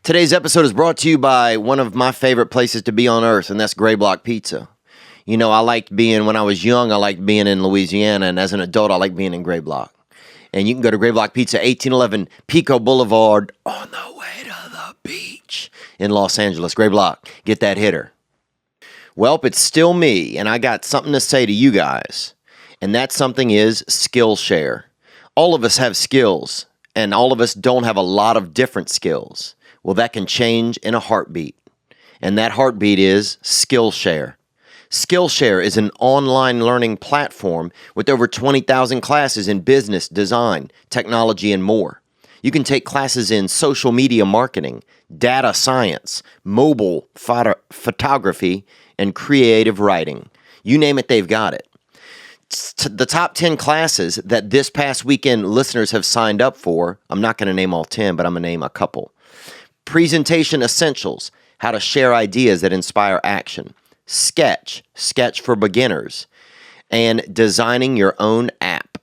Today's episode is brought to you by one of my favorite places to be on earth, and that's Gray Block Pizza. You know, when I was young, I liked being in Louisiana, and as an adult, I like being in Gray Block. And you can go to Gray Block Pizza, 1811 Pico Blvd, on the way to the beach in Los Angeles. Gray Block, get that hitter. Welp, it's still me, and I got something to say to you guys. And that something is Skillshare. All of us have skills, and all of us don't have a lot of different skills. Well, that can change in a heartbeat. And that heartbeat is Skillshare. Skillshare is an online learning platform with over 20,000 classes in business, design, technology, and more. You can take classes in social media marketing, data science, mobile photography, and creative writing. You name it, they've got it. The top 10 classes that this past weekend listeners have signed up for, I'm not going to name all 10, but I'm going to name a couple. Presentation Essentials, how to share ideas that inspire action. Sketch for beginners. And designing your own app.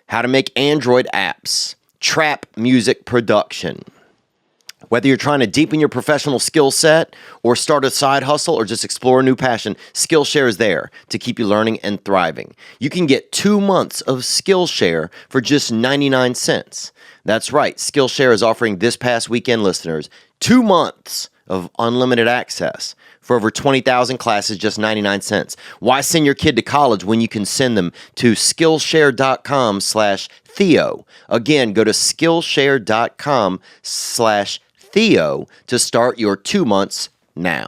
How to make Android apps. Trap music production. Whether you're trying to deepen your professional skill set or start a side hustle or just explore a new passion, Skillshare is there to keep you learning and thriving. You can get 2 months of Skillshare for just 99 cents. That's right, Skillshare is offering this past weekend listeners 2 months of unlimited access for over 20,000 classes, just 99 cents. Why send your kid to college when you can send them to Skillshare.com/Theo? Again, go to Skillshare.com/Theo to start your 2 months now.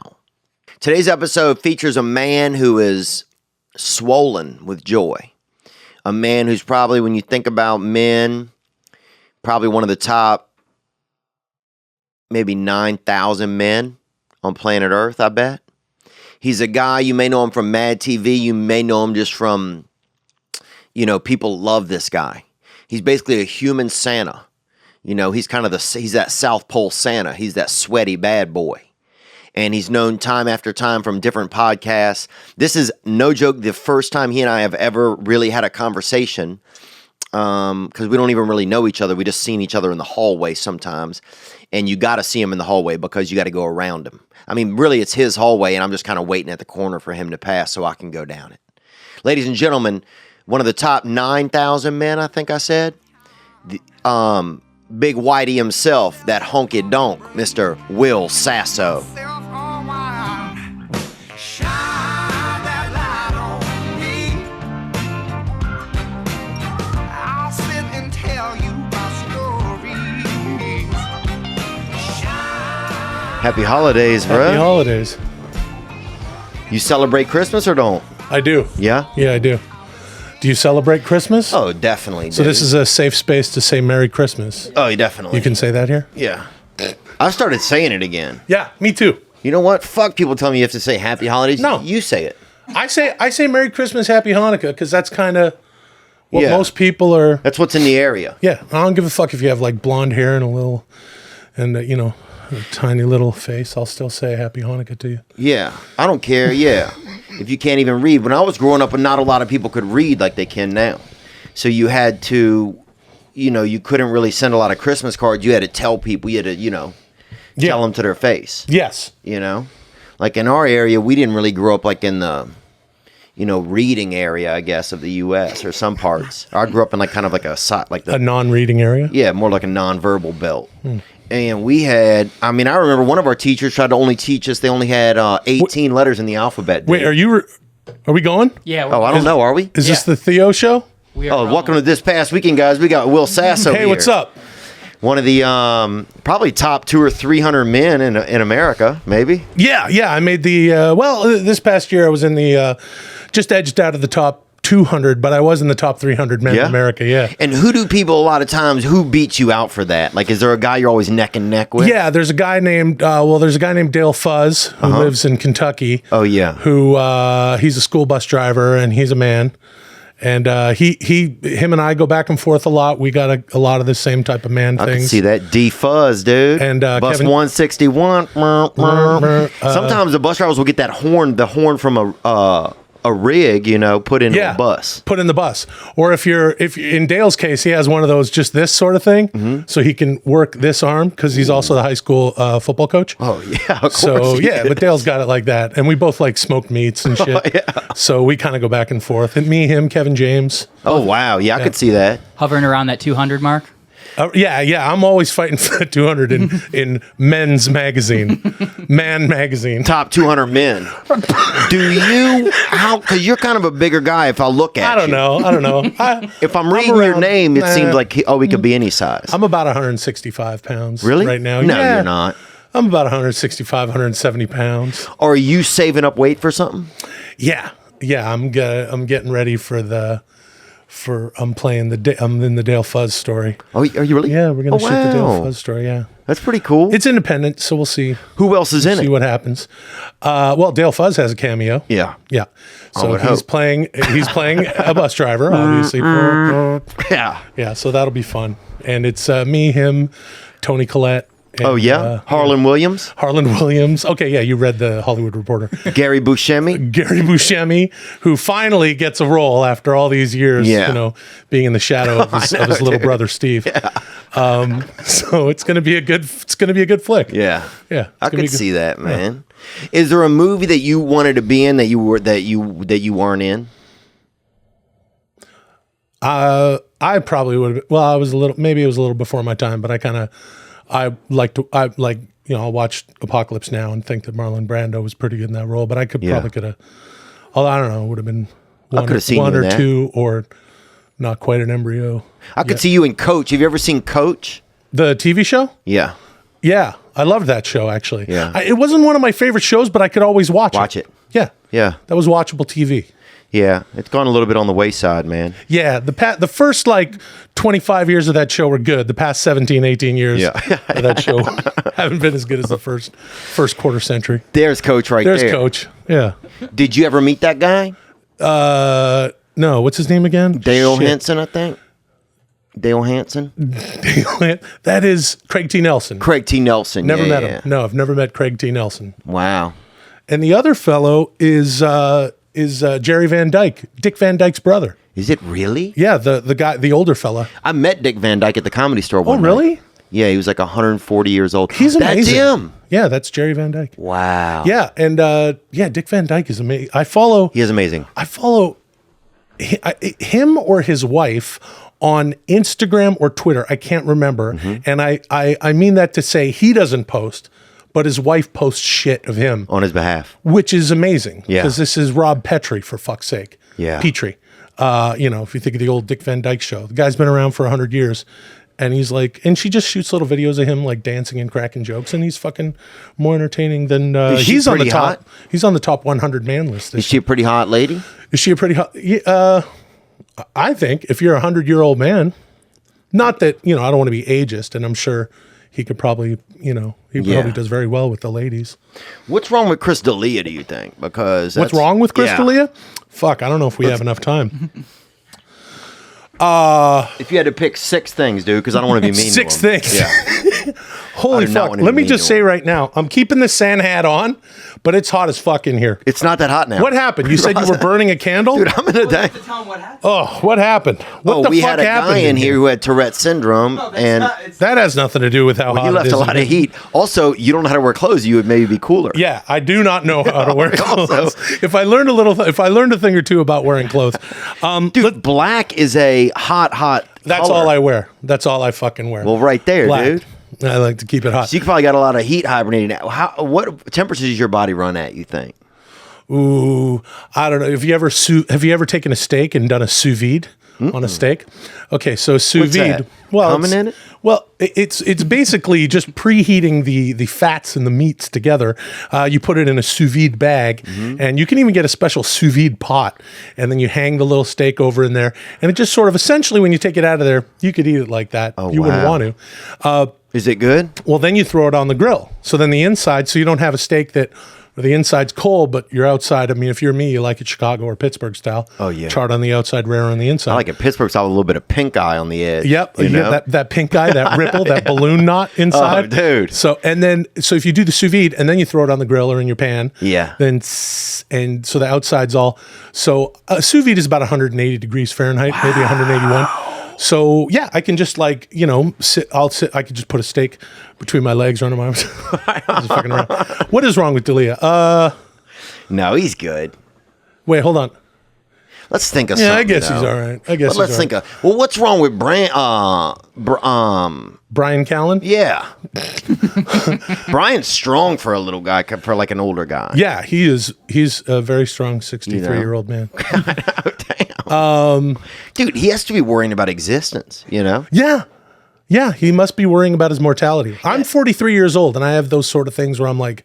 Today's episode features a man who is swollen with joy. A man who's probably, when you think about men, probably one of the top maybe 9,000 men on planet Earth, I bet. He's a guy, you may know him from Mad TV, you may know him just from, people love this guy. He's basically a human Santa. He's he's that South Pole Santa. He's that sweaty bad boy. And he's known time after time from different podcasts. This is, no joke, the first time he and I have ever really had a conversation, because we don't even really know each other. We just seen each other in the hallway sometimes. And you got to see him in the hallway because you got to go around him. I mean, really, it's his hallway, and I'm just kind of waiting at the corner for him to pass so I can go down it. Ladies and gentlemen, one of the top 9,000 men, I think I said, Big Whitey himself, that honky donk, Mr. Will Sasso. Happy holidays, bro. Happy holidays. You celebrate Christmas or don't? I do. Yeah? Yeah, I do. Do you celebrate Christmas? Oh, definitely. So this is a safe space to say Merry Christmas. Oh, definitely. You can say that here? Yeah. I started saying it again. Yeah, me too. You know what? Fuck people telling me you have to say Happy Holidays. No. You say it. I say Merry Christmas, Happy Hanukkah, because that's kind of what most people are. That's what's in the area. Yeah. I don't give a fuck if you have like blonde hair and a tiny little face. I'll still say Happy Hanukkah to you. Yeah, I don't care. Yeah, if you can't even read. When I was growing up, not a lot of people could read like they can now. So you had to, you couldn't really send a lot of Christmas cards. You had to tell people. You had to, tell them to their face. Yes. Like in our area, we didn't really grow up like in the, reading area, I guess, of the U.S. or some parts. I grew up in like kind of like a non-reading area. Yeah, more like a non-verbal belt. And we had, I remember one of our teachers tried to only teach us, they only had 18 letters in the alphabet. Dude. Wait, are we going? Yeah. I don't know, are we? Is this the Theo show? Welcome to this past weekend, guys. We got Will Sasso here. Hey, what's up? One of the probably top 200 or 300 men in America, maybe. Yeah. I made the, this past year I was in the, just edged out of the top 200, but I was in the top 300 men in America, yeah. And who do people a lot of times, who beats you out for that? Like, is there a guy you're always neck and neck with? Yeah, there's a guy named, Dale Fuzz, who lives in Kentucky. Oh, yeah. Who, he's a school bus driver, and he's a man. And him and I go back and forth a lot. We got a lot of the same type of man things. I can see that. D-Fuzz, dude. And bus Kevin, 161. Sometimes the bus drivers will get that horn, the horn from a rig, put in a bus. Put in the bus. Or if you're in Dale's case, he has one of those just this sort of thing, so he can work this arm because he's also the high school football coach. Oh yeah, of course. So but Dale's got it like that, and we both like smoked meats and shit. Oh, yeah. So we kind of go back and forth. And me, him, Kevin James. Oh wow, yeah, I could see that. Hovering around that 200 mark. Yeah. I'm always fighting for the 200 in Men's Magazine, Man Magazine. Top 200 men. Do you? Because you're kind of a bigger guy. If I look at I don't know. If I'm reading your name, it seems like we could be any size. I'm about 165 pounds. Really? Right now. No, yeah. you're not. I'm about 165, 170 pounds. Are you saving up weight for something? Yeah. I'm getting ready I'm playing I'm in the Dale Fuzz story. Oh, are you really? Yeah, we're gonna shoot the Dale Fuzz story. Yeah, that's pretty cool. It's independent, so we'll see. Who else is in it? See what happens. Well, Dale Fuzz has a cameo. Yeah. So he's playing a bus driver, obviously. Yeah. So that'll be fun, and it's me, him, Tony Collette. And, Harlan Williams. Okay, yeah, you read the Hollywood Reporter. Gary Buscemi, who finally gets a role after all these years, being in the shadow of his little brother Steve. Yeah. So it's gonna be a good flick. Yeah. I could see that, man. Yeah. Is there a movie that you wanted to be in that you weren't in? I probably would have. Well, maybe it was a little before my time, but I'll watch Apocalypse Now and think that Marlon Brando was pretty good in that role, but I probably could have, although I don't know, it would have been one or two, or not quite an embryo. I could see you in Coach. Have you ever seen Coach? The TV show? Yeah. Yeah. I loved that show, actually. Yeah. It wasn't one of my favorite shows, but I could always watch it. Yeah. Yeah. That was watchable TV. Yeah, it's gone a little bit on the wayside, man. Yeah, the first 25 years of that show were good. The past 17, 18 years of that show haven't been as good as the first quarter century. There's Coach there. There's Coach, yeah. Did you ever meet that guy? No, what's his name again? Dale Hansen, I think. Dale Hansen? That is Craig T. Nelson. Never met him. No, I've never met Craig T. Nelson. Wow. And the other fellow is Jerry Van Dyke, Dick Van Dyke's brother. Is it really? Yeah, the guy, the older fella. I met Dick Van Dyke at the Comedy Store one night. Really? Yeah, he was like 140 years old. He's amazing. That's him. Yeah, that's Jerry Van Dyke. Wow. Yeah, and Dick Van Dyke is amazing. He is amazing. I follow him or his wife on Instagram or Twitter. I can't remember. Mm-hmm. And I mean that to say he doesn't post, but his wife posts shit of him on his behalf, which is amazing. Yeah, because this is Rob Petrie, for fuck's sake. Yeah, Petrie. If you think of the old Dick Van Dyke Show, the guy's been around for 100 years, and he's and she just shoots little videos of him dancing and cracking jokes, and he's fucking more entertaining than he's on the top. Hot? He's on the top 100 man list. Is she a pretty hot lady? Is she a pretty hot? I think if you're a 100-year-old man, not that I don't want to be ageist, and I'm sure he could probably, probably does very well with the ladies. What's wrong with Chris D'Elia, do you think? Because what's wrong with Chris D'Elia? Fuck, I don't know if we have enough time. If you had to pick 6 things, dude, because I don't want to be mean. 6 to him. things. Yeah. Holy fuck! Let me just say right now, I'm keeping the Santa hat on, but it's hot as fuck in here. It's not that hot now. What happened? You said you were burning a candle, dude. I'm gonna die. Oh, what happened? What the we fuck had a guy in here who had Tourette's syndrome, and that has nothing to do with how hot. You left it is a lot of heat. Also, you don't know how to wear clothes. You would maybe be cooler. Yeah, I do not know how to wear clothes. If I learned a thing or two about wearing clothes, dude, black is a hot. That's color. all I wear. That's all I fucking wear. Well, right there, black. Dude. I like to keep it hot. So you probably got a lot of heat hibernating. What temperatures does your body run at, you think? Ooh, I don't know. Have you ever taken a steak and done a sous vide on a steak? Okay, so sous vide. Well, coming in it? Well, it's basically just preheating the fats and the meats together. You put it in a sous vide bag, and you can even get a special sous vide pot, and then you hang the little steak over in there, and it just sort of essentially, when you take it out of there, you could eat it like that. You wouldn't want to. Is it good? Well, then you throw it on the grill. So then the inside, so you don't have a steak that where the inside's cold, but you're outside. I mean, if you're me, you like it Chicago or Pittsburgh style. Oh, yeah. Charred on the outside, rare on the inside. I like it Pittsburgh style with a little bit of pink eye on the edge. Yep. You know? That pink eye, that ripple, that balloon knot inside. Oh, dude. So if you do the sous vide and then you throw it on the grill or in your pan. Yeah. And so the outside's all. So sous vide is about 180 degrees Fahrenheit, maybe 181. So yeah, I can just I could just put a steak between my legs, run my just fucking around. What is wrong with D'Elia? No, he's good. Wait, hold on. Let's think of Yeah, something. I guess he's all right. Let's think of. Well, what's wrong with Brian Callen? Yeah. Brian's strong for a little guy, for like an older guy. Yeah, he is. He's a very strong 63-year-old man. Damn. Dude, he has to be worrying about existence, you know? Yeah. Yeah, he must be worrying about his mortality. I'm 43 years old, and I have those sort of things where I'm like,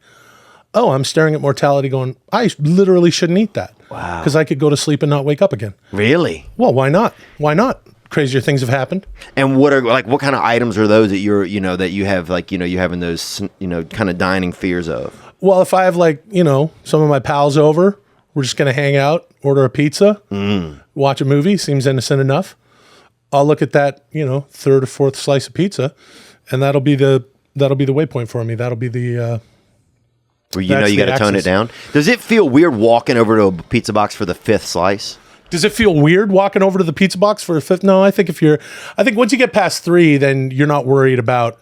oh, I'm staring at mortality going, I literally shouldn't eat that. Wow. Because I could go to sleep and not wake up again. Really? Well, why not? Why not? Crazier things have happened. And what kind of items are those that that you have, you having those, kind of dining fears of? Well, if I have some of my pals over, we're just going to hang out, order a pizza, watch a movie, seems innocent enough. I'll look at that, third or fourth slice of pizza, and that'll be the waypoint for me. That'll be the where you got to tone it down. Does it feel weird walking over to a pizza box for the fifth slice? Does it feel weird walking over to the pizza box for a fifth? No, I think once you get past 3, then you're not worried about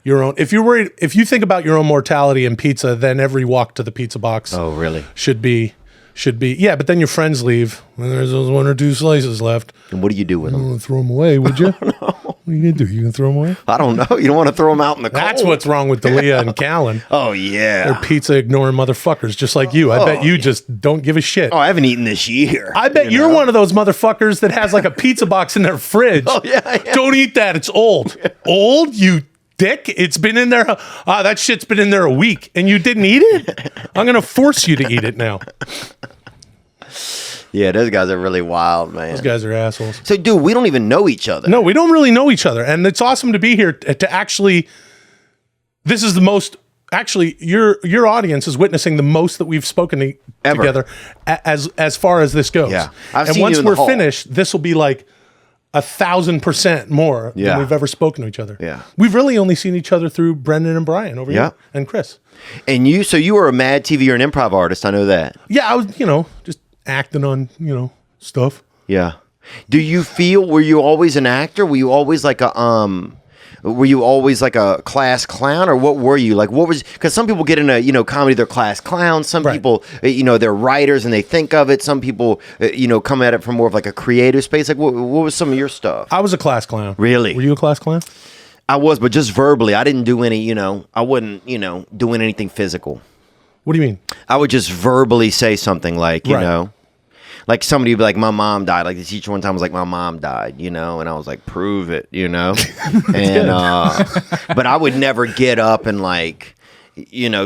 your own. If you think about your own mortality in pizza, then every walk to the pizza box. Oh, really? Should be. Yeah, but then your friends leave and there's those 1 or 2 slices left. And what do you do with them? You throw them away, would you? What are you going to do? You going to throw them away? I don't know. You don't want to throw them out in the cold. That's what's wrong with D'Elia and Callen. Oh, yeah. They're pizza ignoring motherfuckers just like you. I bet you just don't give a shit. Oh, I haven't eaten this year. I bet you're one of those motherfuckers that has like a pizza box in their fridge. Oh, yeah. Don't eat that. It's old. Old? You dick. It's been in there. That shit's been in there a week and you didn't eat it? I'm going to force you to eat it now. Yeah, those guys are really wild, man. Those guys are assholes. So, dude, we don't even know each other. No, we don't really know each other. And it's awesome to be here to actually, this is the most, actually, your audience is witnessing the most that we've spoken together as far as this goes. Yeah. And once we're finished, this will be like 1,000% more than we've ever spoken to each other. Yeah. We've really only seen each other through Brendan and Brian over here and Chris. And you were a Mad TV, you're an improv artist. I know that. Yeah, I was, just acting on, stuff. Yeah. Do you feel, were you always an actor? Were you always like a class clown, or what were you? Like, what was, because some people get into, comedy, they're class clowns. Some people, they're writers and they think of it. Some people, come at it from more of like a creative space. Like, what was some of your stuff? I was a class clown. Really? Were you a class clown? I was, but just verbally. I didn't do any, I wasn't, doing anything physical. What do you mean? I would just verbally say something like, like somebody would be like, my mom died. Like the teacher one time was like, my mom died, and I was like, prove it, and, but I would never get up and like,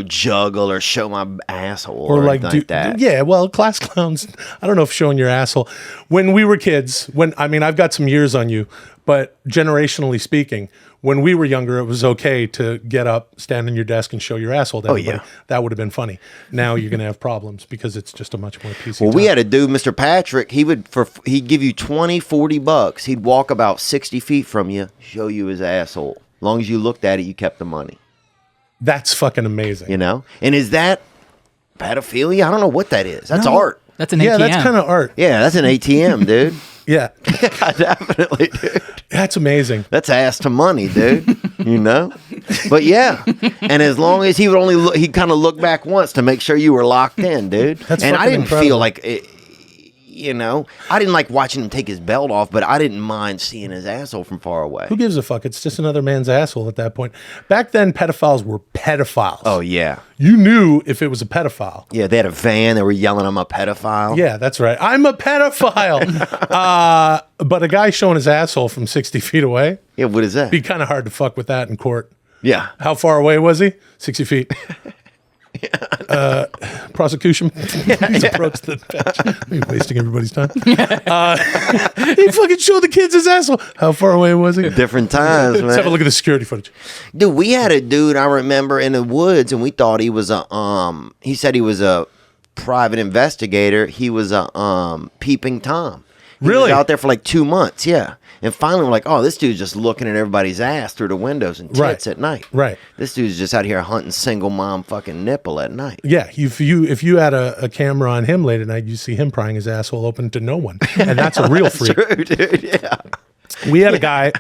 juggle or show my asshole or like that. Yeah, well, class clowns, I don't know if showing your asshole. When we were kids, I've got some years on you, but generationally speaking, when we were younger, it was okay to get up, stand on your desk, and show your asshole to everybody. Oh, yeah. That would have been funny. Now you're going to have problems because it's just a much more PC time. We had a dude, Mr. Patrick, he'd give you $20-$40. He'd walk about 60 feet from you, show you his asshole. As long as you looked at it, you kept the money. That's fucking amazing. And is that pedophilia? I don't know what that is. That's art. That's an ATM. Yeah, that's kind of art. Yeah, that's an ATM, dude. Yeah. Definitely, dude. That's amazing. That's ass to money, dude. But yeah. And as long as he'd kind of look back once to make sure you were locked in, dude. That's and I didn't incredible. feel like it, I didn't like watching him take his belt off, but I didn't mind seeing his asshole from far away. Who gives a fuck? It's just another man's asshole at that point. Back then, pedophiles were pedophiles. Oh, yeah. You knew if it was a pedophile. Yeah, they had a van. They were yelling, I'm a pedophile. Yeah, that's right. I'm a pedophile. But a guy showing his asshole from 60 feet away. Yeah, what is that? Be kind of hard to fuck with that in court. Yeah. How far away was he? 60 feet. Prosecution. He's approached the bench. He's wasting everybody's time. He fucking showed the kids his asshole. How far away was he? Different times, man. Let's have a look at the security footage. Dude, we had a dude I remember in the woods, and we thought he was he said he was a private investigator. He was a peeping Tom. He Really? was out there for like 2 months, yeah. And finally, we're like, oh, this dude's just looking at everybody's ass through the windows and tits at night. Right. This dude's just out here hunting single mom fucking nipple at night. Yeah, if you had a camera on him late at night, you see him prying his asshole open to no one, and that's a real freak. True, dude. Yeah. We had a guy.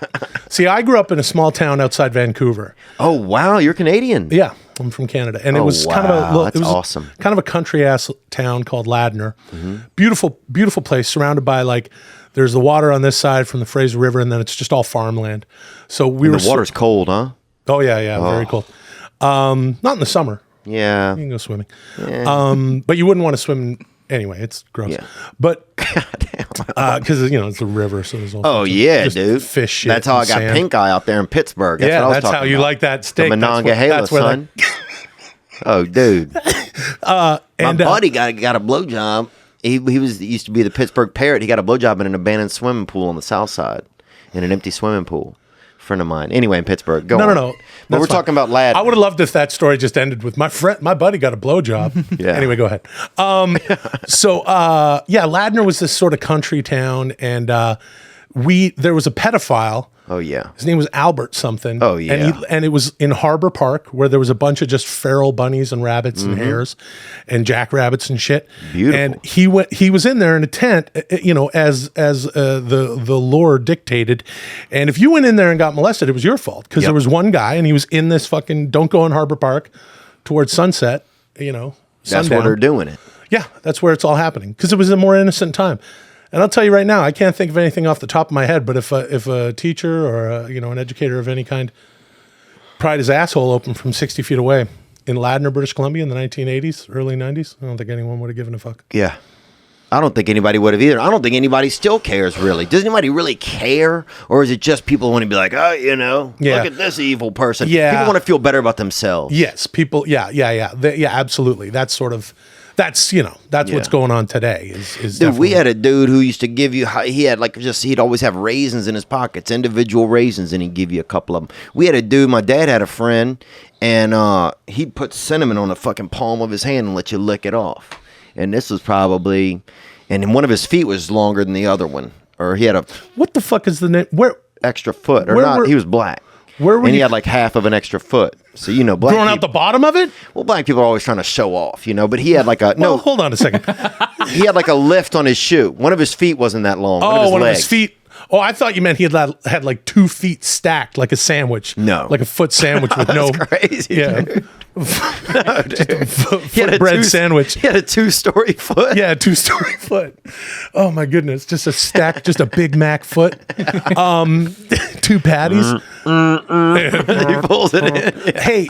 See, I grew up in a small town outside Vancouver. Oh wow, you're Canadian. Yeah, I'm from Canada, and it was kind of a that's awesome. Kind of a country ass town called Ladner. Beautiful, beautiful place, surrounded by like. There's the water on this side from the Fraser River, and then it's just all farmland. So the water's cold, huh? Oh yeah, very cold. Not in the summer. Yeah, you can go swimming. Yeah. But you wouldn't want to swim anyway. It's gross. Yeah. But because it's a river, so there's all. Oh yeah, dude. Fish shit. That's how I got pink eye out there in Pittsburgh. That's what I was that's how you about. like that steak. The Monongahela, son. Oh, dude. My buddy got a blowjob. He used to be the Pittsburgh Parrot. He got a blowjob in an abandoned swimming pool on the south side, in an empty swimming pool. Friend of mine. Anyway, in Pittsburgh. Go on. No. But we're talking about Lad. I would have loved if that story just ended with my buddy got a blowjob. Yeah. Anyway, go ahead. Ladner was this sort of country town, and there was a pedophile. Oh yeah. His name was Albert something. Oh yeah. And it was in Harbor Park, where there was a bunch of just feral bunnies and rabbits and hares and jackrabbits and shit. Beautiful. And he was in there in a tent, as the lore dictated. And if you went in there and got molested, it was your fault, because there was one guy, and he was in this fucking don't go in Harbor Park towards sunset. That's sundown. Where they're doing it. Yeah, that's where it's all happening, because it was a more innocent time. And I'll tell you right now, I can't think of anything off the top of my head, but if a teacher or an educator of any kind pried his asshole open from 60 feet away in Ladner, British Columbia in the 1980s, early 90s, I don't think anyone would have given a fuck. Yeah. I don't think anybody would have either. I don't think anybody still cares, really. Does anybody really care? Or is it just people want to be like, oh, look at this evil person. Yeah. People want to feel better about themselves. Yes, people, yeah, absolutely. That's sort of... That's what's going on today. Dude, we had a dude who used to give you. He had he'd always have raisins in his pockets, individual raisins, and he'd give you a couple of them. We had a dude. My dad had a friend, and he'd put cinnamon on the fucking palm of his hand and let you lick it off. And this was probably, and one of his feet was longer than the other one, or he had a. What the fuck is the name? Where extra foot or not? He was black. He had like half of an extra foot. So, black throwing out the bottom of it? Well, black people are always trying to show off, but he had like a... Well, hold on a second. He had like a lift on his shoe. One of his feet wasn't that long. One of his feet. Oh, I thought you meant he had like 2 feet stacked like a sandwich. No. Like a foot sandwich with no... crazy, yeah. Dude. No, dude. Foot bread sandwich. He had a 2-story foot. Yeah, a 2-story foot. Oh my goodness. Just a stack, just a Big Mac foot. 2 patties. He pulls it in. Yeah. Hey,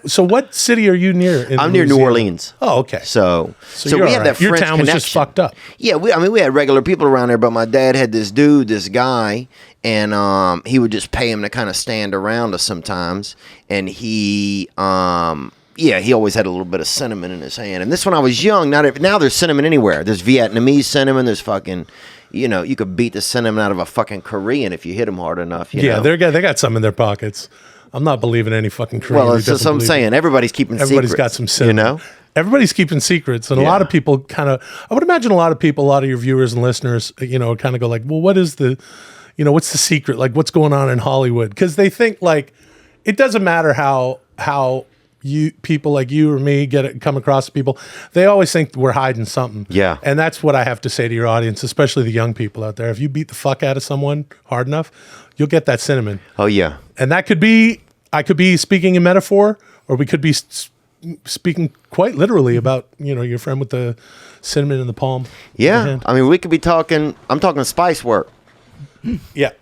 so what city are you near? I'm near New Orleans. Oh, okay. So we had that French Your town was connection. just fucked up. Yeah, we had regular people around there, but my dad had this guy, and he would just pay him to kind of stand around us sometimes, and he always had a little bit of cinnamon in his hand. And this when I was young, now there's cinnamon anywhere. There's Vietnamese cinnamon. There's fucking, you could beat the cinnamon out of a fucking Korean if you hit them hard enough. You know? They got some in their pockets. I'm not believing any fucking Korean. Well, that's just what I'm saying. Everybody's keeping secrets. Everybody's got some cinnamon. Everybody's keeping secrets. And a lot of people I would imagine a lot of your viewers and listeners, kind of go like, well, what is the, what's the secret? Like, what's going on in Hollywood? Because they think like, it doesn't matter how people like you or me come across people. They always think we're hiding something. Yeah. And that's what I have to say to your audience, especially the young people out there. If you beat the fuck out of someone hard enough, you'll get that cinnamon. Oh, yeah. And that I could be speaking in metaphor, or we could be speaking quite literally about, your friend with the cinnamon in the palm. Yeah. I mean, we could be talking, I'm talking spice work. Yeah.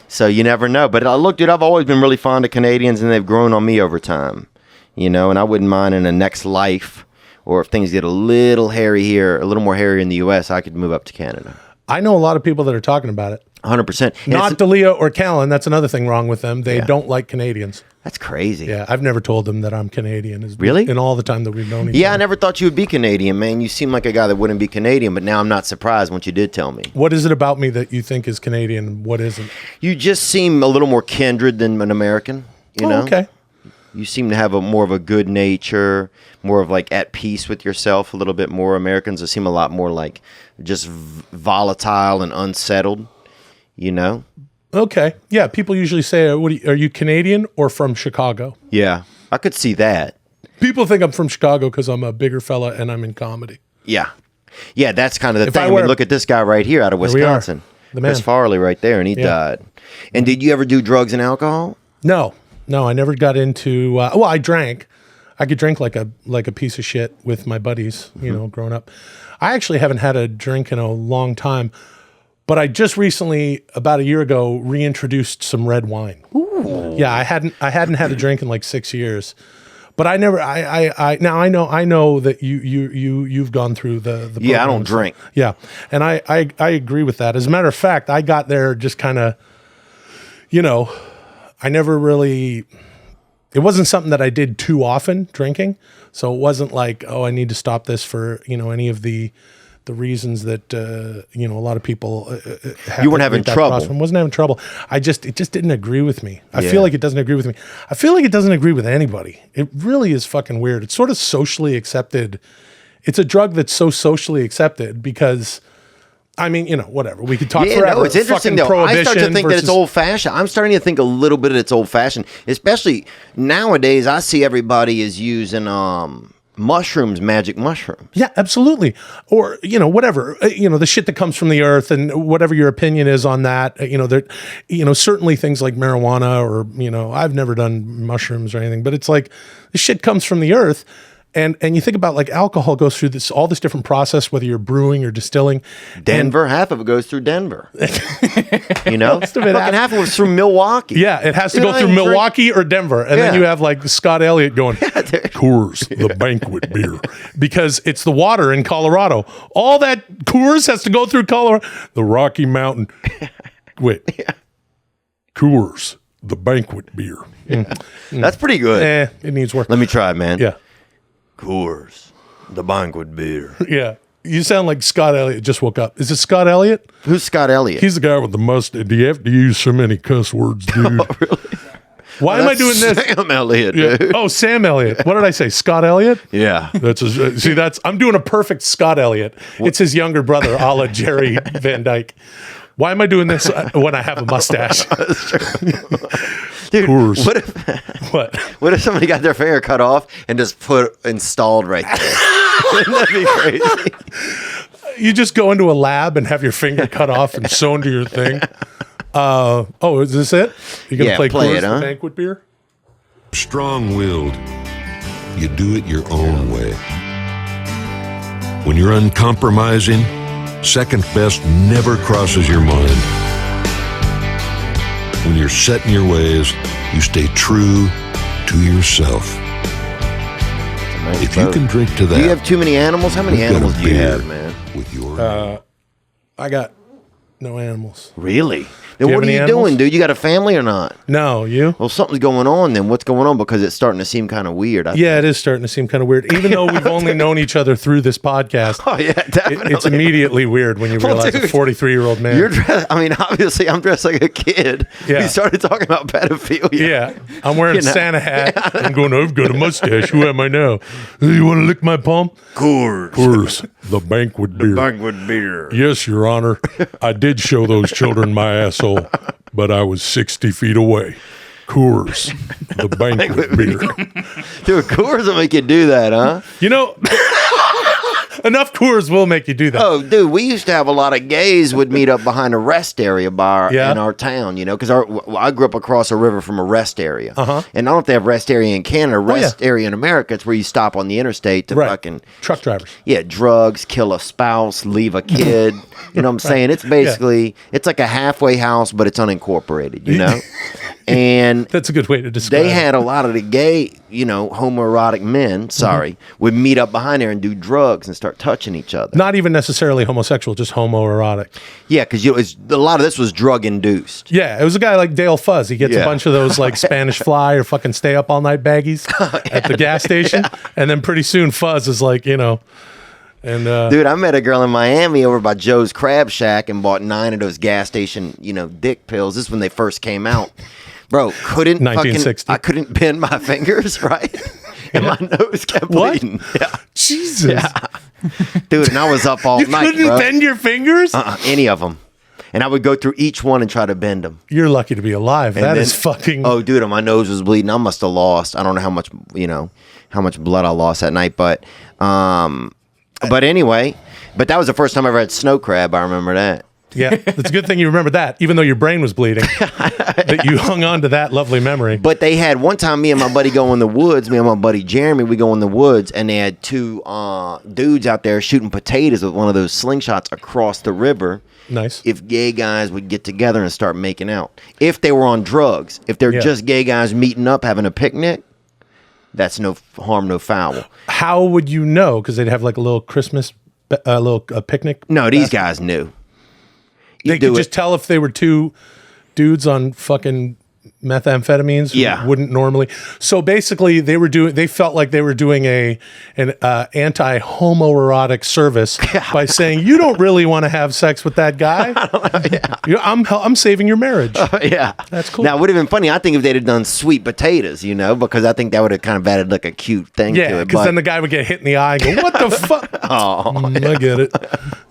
So you never know. But look, dude, I've always been really fond of Canadians, and they've grown on me over time. And I wouldn't mind in the next life, or if things get a little hairy here, a little more hairy in the U.S., I could move up to Canada. I know a lot of people that are talking about it. 100%. Not D'Elia or Callan. That's another thing wrong with them. They don't like Canadians. That's crazy. Yeah, I've never told them that I'm Canadian. Really? In all the time that we've known each other. Yeah, I never thought you would be Canadian, man. You seem like a guy that wouldn't be Canadian, but now I'm not surprised once you did tell me. What is it about me that you think is Canadian? What isn't? You just seem a little more kindred than an American, you know? Okay. You seem to have more of a good nature, more of like at peace with yourself a little bit more. Americans seem a lot more like just volatile and unsettled, you know? Okay. Yeah, people usually say, are you Canadian or from Chicago? Yeah, I could see that. People think I'm from Chicago because I'm a bigger fella and I'm in comedy. Yeah. Yeah, that's kind of the thing. Look at this guy right here out of Wisconsin. The man. Chris Farley right there, and he died. And did you ever do drugs and alcohol? No, I never got into. Well, I drank. I could drink like a piece of shit with my buddies, you know, growing up. I actually haven't had a drink in a long time, but I just recently, about a year ago, reintroduced some red wine. Ooh. Yeah, I hadn't had a drink in like 6 years, but I never. Now I know that you've gone through the yeah, I don't drink. Yeah, and I agree with that. As a matter of fact, I got there just kind of, you know, I never really. It wasn't something that I did too often, drinking. So it wasn't like, oh, I need to stop this for, you know, any of the reasons that, you know, a lot of people have. You weren't having trouble. I wasn't having trouble. It just didn't agree with me. I feel like it doesn't agree with me. I feel like it doesn't agree with anybody. It really is fucking weird. It's sort of socially accepted. It's a drug that's so socially accepted because... I mean, you know, whatever. We could talk forever. No, it's interesting, though. I start to think that it's old-fashioned. I'm starting to think a little bit that it's old-fashioned. Especially nowadays, I see everybody is using mushrooms, magic mushrooms. Yeah, absolutely. Or, you know, whatever. You know, the shit that comes from the earth and whatever your opinion is on that. You know, certainly things like marijuana or, you know, I've never done mushrooms or anything, but it's like the shit comes from the earth. And you think about like alcohol goes through all this different process, whether you're brewing or distilling. Denver, half of it goes through Denver. You know, half of it was through Milwaukee. Yeah, it has to go through Milwaukee or Denver, and then you have like Scott Elliott going, Coors, the banquet beer, because it's the water in Colorado. All that Coors has to go through Colorado, the Rocky Mountain. Wait, Coors, the banquet beer. That's pretty good. It needs work. Let me try it, man. Yeah. Coors, the banquet beer. Yeah. You sound like Scott Elliott just woke up. Is it Scott Elliott? Who's Scott Elliott? He's the guy with the mustache. Do you have to use so many cuss words, dude? Oh, really? Why am I doing this? Sam Elliott, dude. Oh, Sam Elliott. What did I say? Scott Elliott? Yeah. I'm doing a perfect Scott Elliott. It's his younger brother, a la Jerry Van Dyke. Why am I doing this when I have a mustache? Dude, Coors. What if somebody got their finger cut off and just put installed right there? Wouldn't that be crazy? You just go into a lab and have your finger cut off and sewn to your thing. Is this it? You're going to play Coors, the banquet beer? Strong-willed. You do it your own way. When you're uncompromising, second best never crosses your mind. When you're set in your ways, you stay true to yourself. If you can drink to that... Do you have too many animals? How many animals do you have, man? With your... I got no animals. Really? Then what are you doing, dude? You got a family or not? No, you? Well, something's going on then. What's going on? Because it's starting to seem kind of weird. I think. It is starting to seem kind of weird. Even though we've only known each other through this podcast. Oh, yeah, definitely. It's immediately weird when you realize a 43-year-old man. You're dressed, I mean, obviously, I'm dressed like a kid. Yeah. We started talking about pedophilia. Yeah. I'm wearing a Santa hat. I'm going, I've got a mustache. Who am I now? You want to lick my palm? Coors, the banquet beer. Banquet beer. Yes, Your Honor. I did show those children my asshole, but I was 60 feet away. Coors, the banquet beer. Dude, Coors will make you do that, huh? You know, enough Coors will make you do that. Oh, dude, we used to have a lot of gays would meet up behind a rest area bar in our town, you know, because I grew up across a river from a rest area. Uh-huh. And I don't know if they have rest area in Canada, rest area in America. It's where you stop on the interstate to fucking... Truck drivers. Yeah, drugs, kill a spouse, leave a kid. You know what I'm saying? It's basically, it's like a halfway house, but it's unincorporated, you know? And that's a good way to describe it. They had a lot of the gay homoerotic men, would meet up behind there and do drugs and start touching each other. Not even necessarily homosexual, just homoerotic. Yeah, because a lot of this was drug induced. Yeah, it was a guy like Dale Fuzz. He gets a bunch of those like Spanish Fly or fucking stay up all night baggies at the gas station, and then pretty soon Fuzz is like, And dude, I met a girl in Miami over by Joe's Crab Shack and bought 9 of those gas station, dick pills. This is when they first came out. Bro, 1960. I couldn't bend my fingers, right? And my nose kept bleeding. Yeah. Jesus. Yeah. Dude, and I was up all night, You couldn't bend your fingers? Any of them. And I would go through each one and try to bend them. You're lucky to be alive. That is fucking... Oh, dude, my nose was bleeding. I must have lost. I don't know how much blood I lost that night, but anyway, that was the first time I ever had snow crab. I remember that. Yeah, it's a good thing you remember that, even though your brain was bleeding, that you hung on to that lovely memory. But they had one time, me and my buddy go in the woods, me and my buddy Jeremy, we go in the woods, and they had 2 dudes out there shooting potatoes with one of those slingshots across the river. Nice. If gay guys would get together and start making out. If they were on drugs, if they're just gay guys meeting up, having a picnic, that's no harm, no foul. How would you know? Because they'd have like a little Christmas, picnic. No, these guys knew. They could just tell if they were 2 dudes on fucking methamphetamines who wouldn't normally. So basically, they felt like they were doing an anti-homoerotic service by saying, you don't really want to have sex with that guy. I'm saving your marriage. Yeah, that's cool. Now it would have been funny, I think, if they'd have done sweet potatoes, because I think that would have kind of added like a cute thing to it. Yeah, because then the guy would get hit in the eye and go, what the fuck? I get it.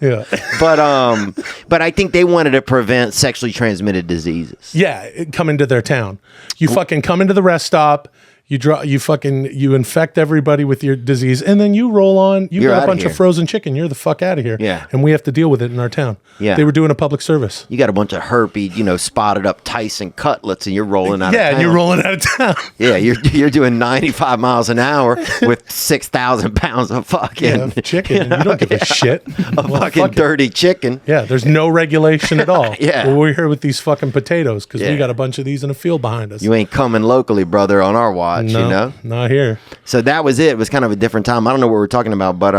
Yeah. But I think they wanted to prevent sexually transmitted diseases. Yeah, come into their town. You fucking come into the rest stop. You infect everybody with your disease, and then you roll on. You got a bunch of frozen chicken. You're the fuck out of here. Yeah, and we have to deal with it in our town. Yeah, they were doing a public service. You got a bunch of herpy, spotted up Tyson cutlets, and you're rolling out. Yeah, and you're rolling out of town. Yeah, you're doing 95 miles an hour with 6,000 pounds of fucking chicken. You don't give a shit. Fucking dirty chicken. Yeah, there's no regulation at all. Yeah, well, we're here with these fucking potatoes because we got a bunch of these in a field behind us. You ain't coming locally, brother, on our watch. No, not here. So that was it. It was kind of a different time. I don't know what we're talking about, but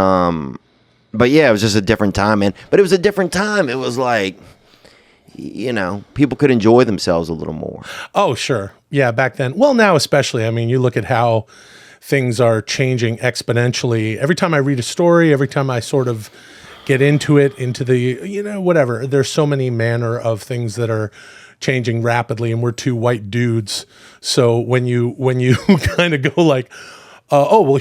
yeah, it was just a different time, man. But it was a different time. It was like, people could enjoy themselves a little more. Oh, sure. Yeah, back then. Well, now especially. I mean, you look at how things are changing exponentially. Every time I read a story, every time I sort of get into the, whatever, there's so many manner of things that are changing rapidly, and we're 2 white dudes. So when you kind of go like,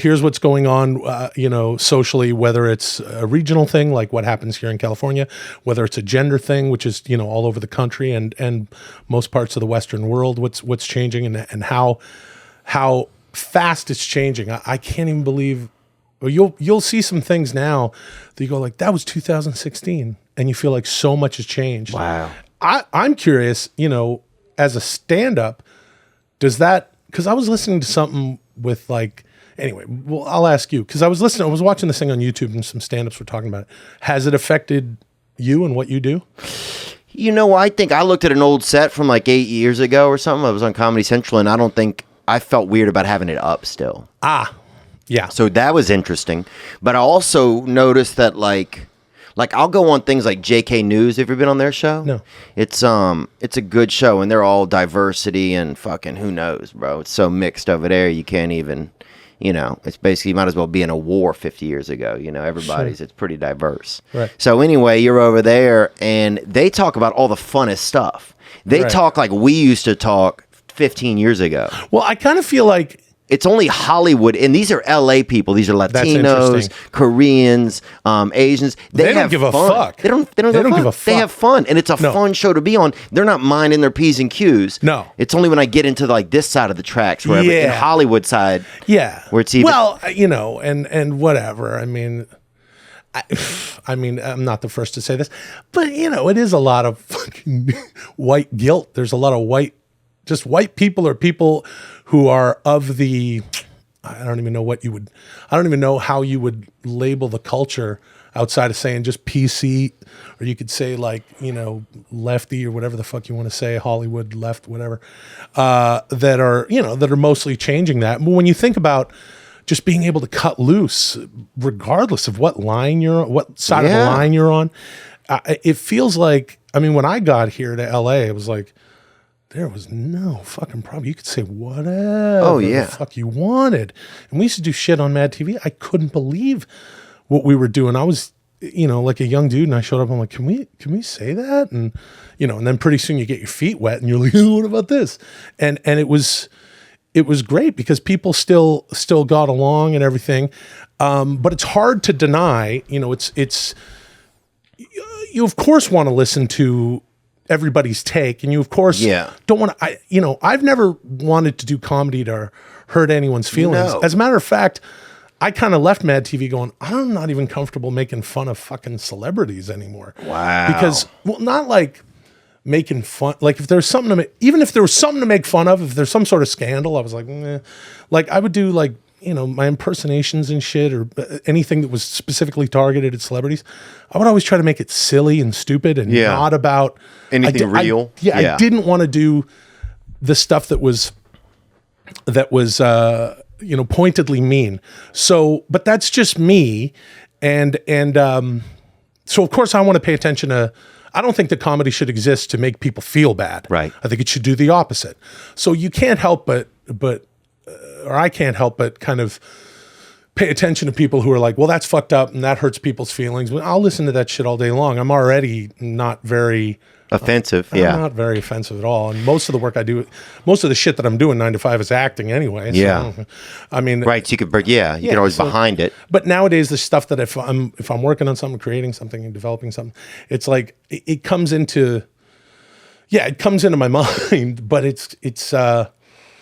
here's what's going on, socially, whether it's a regional thing like what happens here in California, whether it's a gender thing, which is all over the country and most parts of the Western world, what's changing and how fast it's changing. I can't even believe. You'll see some things now that you go like, that was 2016, and you feel like so much has changed. Wow. I'm curious, as a stand-up, does that, because I was listening to something with like, anyway, well, I'll ask you, because I was watching this thing on YouTube and some stand-ups were talking about it. Has it affected you and what you do? I think I looked at an old set from like 8 years ago or something. I was on Comedy Central, and I don't think I felt weird about having it up still. Yeah. So that was interesting. But I also noticed that like I'll go on things like JK News. Have you ever been on their show? No. It's a good show, and they're all diversity and fucking who knows, bro. It's so mixed over there, you can't even, it's basically, you might as well be in a war 50 years ago. Everybody's, It's pretty diverse. Right. So anyway, you're over there, and they talk about all the funnest stuff. They talk like we used to talk 15 years ago. Well, I kind of feel like it's only Hollywood, and these are LA people. These are Latinos, Koreans, Asians. They don't give a fuck. They don't give a fuck. They have fun, and it's a fun show to be on. They're not minding their P's and Q's. No. It's only when I get into like this side of the tracks, where in Hollywood side, where it's even and whatever. I mean, I'm not the first to say this, but it is a lot of fucking white guilt. There's a lot of white people or people who are of the, I don't even know what you would, I don't even know how you would label the culture outside of saying just PC, or you could say like, you know, lefty or whatever the fuck you want to say, Hollywood left, whatever, that are, you know, that are mostly changing that. But when you think about just being able to cut loose, regardless of what line you're on, what side of the line you're on, it feels like, I mean, when I got here to LA, it was like, there was no fucking problem. You could say whatever the fuck you wanted. And we used to do shit on Mad TV. I couldn't believe what we were doing. I was, you know, like a young dude, and I showed up. I'm like, can we say that? And, you know, and then pretty soon you get your feet wet, and you're like, what about this? And it was great because people still got along and everything. But it's hard to deny. You know, it's you of course want to listen to everybody's take, and you of course don't want to. I've never wanted to do comedy to hurt anyone's feelings. No. As a matter of fact, I kind of left Mad TV going, I'm not even comfortable making fun of fucking celebrities anymore. Wow. Because, well, not like making fun, like if there's something to make, even if there was something to make fun of, if there's some sort of scandal, I was like, like I would do like, you know, my impersonations and shit, or anything that was specifically targeted at celebrities. I would always try to make it silly and stupid and not about anything real. I didn't want to do the stuff that was you know, pointedly mean. So, but that's just me. And so of course I want to pay attention to, I don't think that comedy should exist to make people feel bad. Right. I think it should do the opposite. So you can't help but or I can't help but kind of pay attention to people who are like, well, that's fucked up and that hurts people's feelings. But I'll listen to that shit all day long. I'm already not very offensive. I'm not very offensive at all. And most of the work I do, most of the shit that I'm doing 9 to 5 is acting anyway. So, I mean, right. So you could, you can always behind it. But nowadays, the stuff that if I'm working on something, creating something, and developing something, it's like it comes into, it comes into my mind. But it's.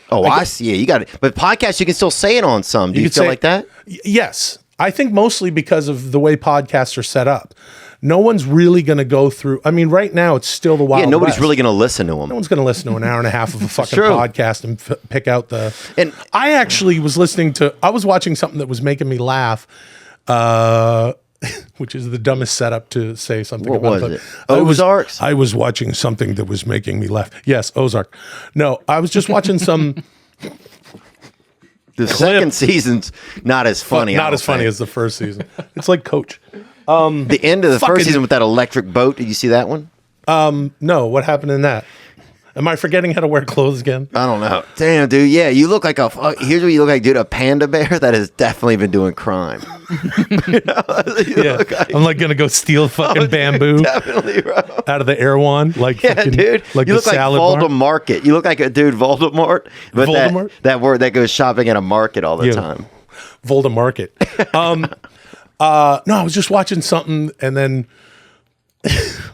I see. Yeah, you got it. But podcasts, you can still say it on some. Do you feel like that? Yes, I think mostly because of the way podcasts are set up. No one's really going to go through. I mean, right now it's still the Wild West. Nobody's really going to listen to them. No one's going to listen to an hour and a half of a fucking podcast and pick out the. And I actually was listening to. I was watching something that was making me laugh, which is the dumbest setup to say something what about. Was it? Ozarks. I was watching something that was making me laugh. Yes, Ozark. No, I was just watching some. The second season's not as funny. Not as funny as the first season. It's like Coach. The end of the first season with that electric boat. Did you see that one? No. What happened in that? Am I forgetting how to wear clothes again? I don't know. Damn, dude. Yeah, you look like here's what you look like, dude. A panda bear that has definitely been doing crime. I'm like gonna go steal fucking bamboo. Definitely, bro. Out of the Erewhon, like dude. Like you look like Voldemort. You look like a dude Voldemort, but Voldemort? that word that goes shopping at a market all the time. Voldemort. No, I was just watching something, and then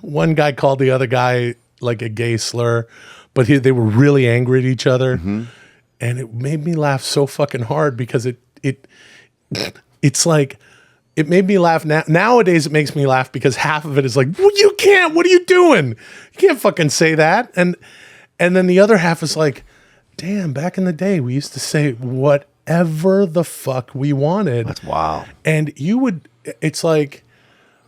one guy called the other guy like a gay slur, but they were really angry at each other, and it made me laugh so fucking hard because it's like it made me laugh. Nowadays, it makes me laugh because half of it is like, well, you can't. What are you doing? You can't fucking say that. And then the other half is like, damn. Back in the day, we used to say whatever the fuck we wanted. That's wild. And it's like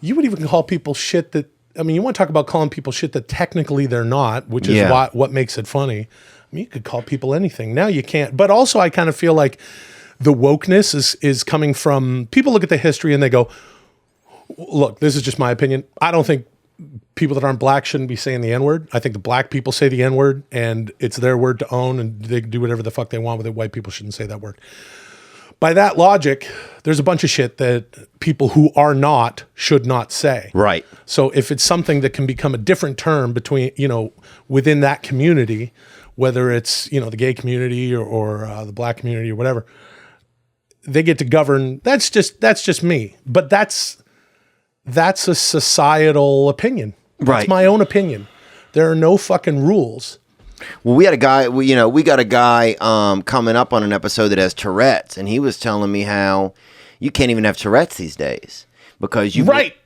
you would even call people shit that. I mean, you want to talk about calling people shit that technically they're not, which is what makes it funny. I mean, you could call people anything. Now you can't. But also, I kind of feel like the wokeness is coming from people look at the history and they go, look, this is just my opinion. I don't think people that aren't black shouldn't be saying the N-word. I think the black people say the N-word and it's their word to own and they can do whatever the fuck they want with it. White people shouldn't say that word. By that logic, there's a bunch of shit that people who are not should not say. Right. So if it's something that can become a different term between, within that community, whether it's, the gay community or the black community or whatever, they get to govern. That's just me. But that's a societal opinion. Right. That's my own opinion. There are no fucking rules. Well, we had a guy, we got a guy coming up on an episode that has Tourette's, and he was telling me how you can't even have Tourette's these days because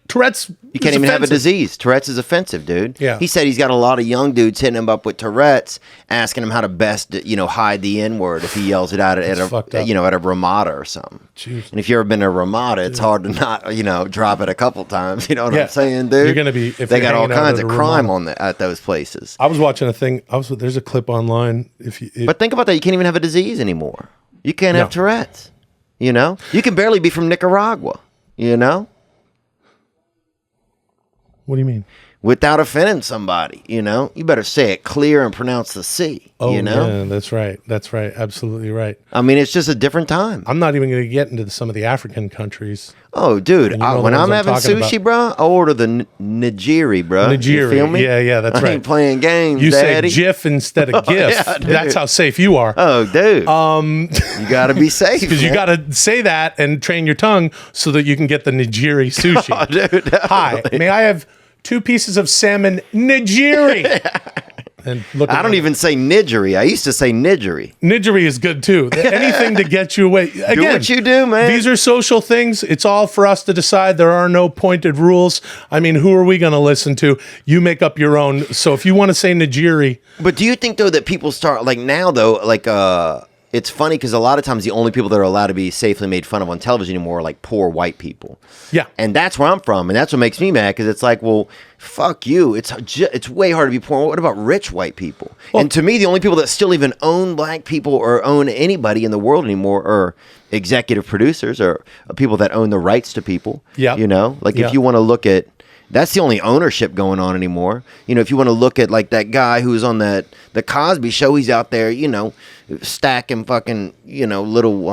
Tourette's. You can't even have a disease. Tourette's is offensive, dude. Yeah. He said he's got a lot of young dudes hitting him up with Tourette's, asking him how to best, hide the N-word if he yells it out at a Ramada or something. Jeez. And if you've ever been to a Ramada, it's hard to not, drop it a couple times. You know what I'm saying, dude? You're gonna be. If they got all kinds of crime Ramada. at those places. I was watching a thing. There's a clip online. But think about that. You can't even have a disease anymore. You can't have Tourette's. You can barely be from Nicaragua. What do you mean? Without offending somebody, you better say it clear and pronounce the C. Yeah, that's right. That's right. Absolutely right. I mean, it's just a different time. I'm not even going to get into some of the African countries. Oh, dude, when I'm having sushi, bro, I order the nigiri, bro. Nigiri, you feel me? Yeah, that's right. I ain't playing games, you daddy. say GIF instead of GIF. Yeah, that's how safe you are. Oh, dude. You got to be safe. Because you got to say that and train your tongue so that you can get the nigiri sushi. Oh, dude, hi, may I have 2 pieces of salmon nigiri? And I don't even say nigiri. I used to say nigiri. Nigiri is good too. Anything to get you away. Again, do what you do, man. These are social things. It's all for us to decide. There are no pointed rules. I mean, who are we going to listen to? You make up your own. So if you want to say nigiri. But do you think, though, that people start, like now, though, it's funny because a lot of times the only people that are allowed to be safely made fun of on television anymore are like poor white people. Yeah. And that's where I'm from. And that's what makes me mad because it's like, well, fuck you. It's way hard to be poor. What about rich white people? Well, and to me, the only people that still even own black people or own anybody in the world anymore are executive producers or people that own the rights to people. Yeah. If you want to look at, that's the only ownership going on anymore. If you want to look at like that guy who's on the Cosby Show, he's out there, stacking fucking, little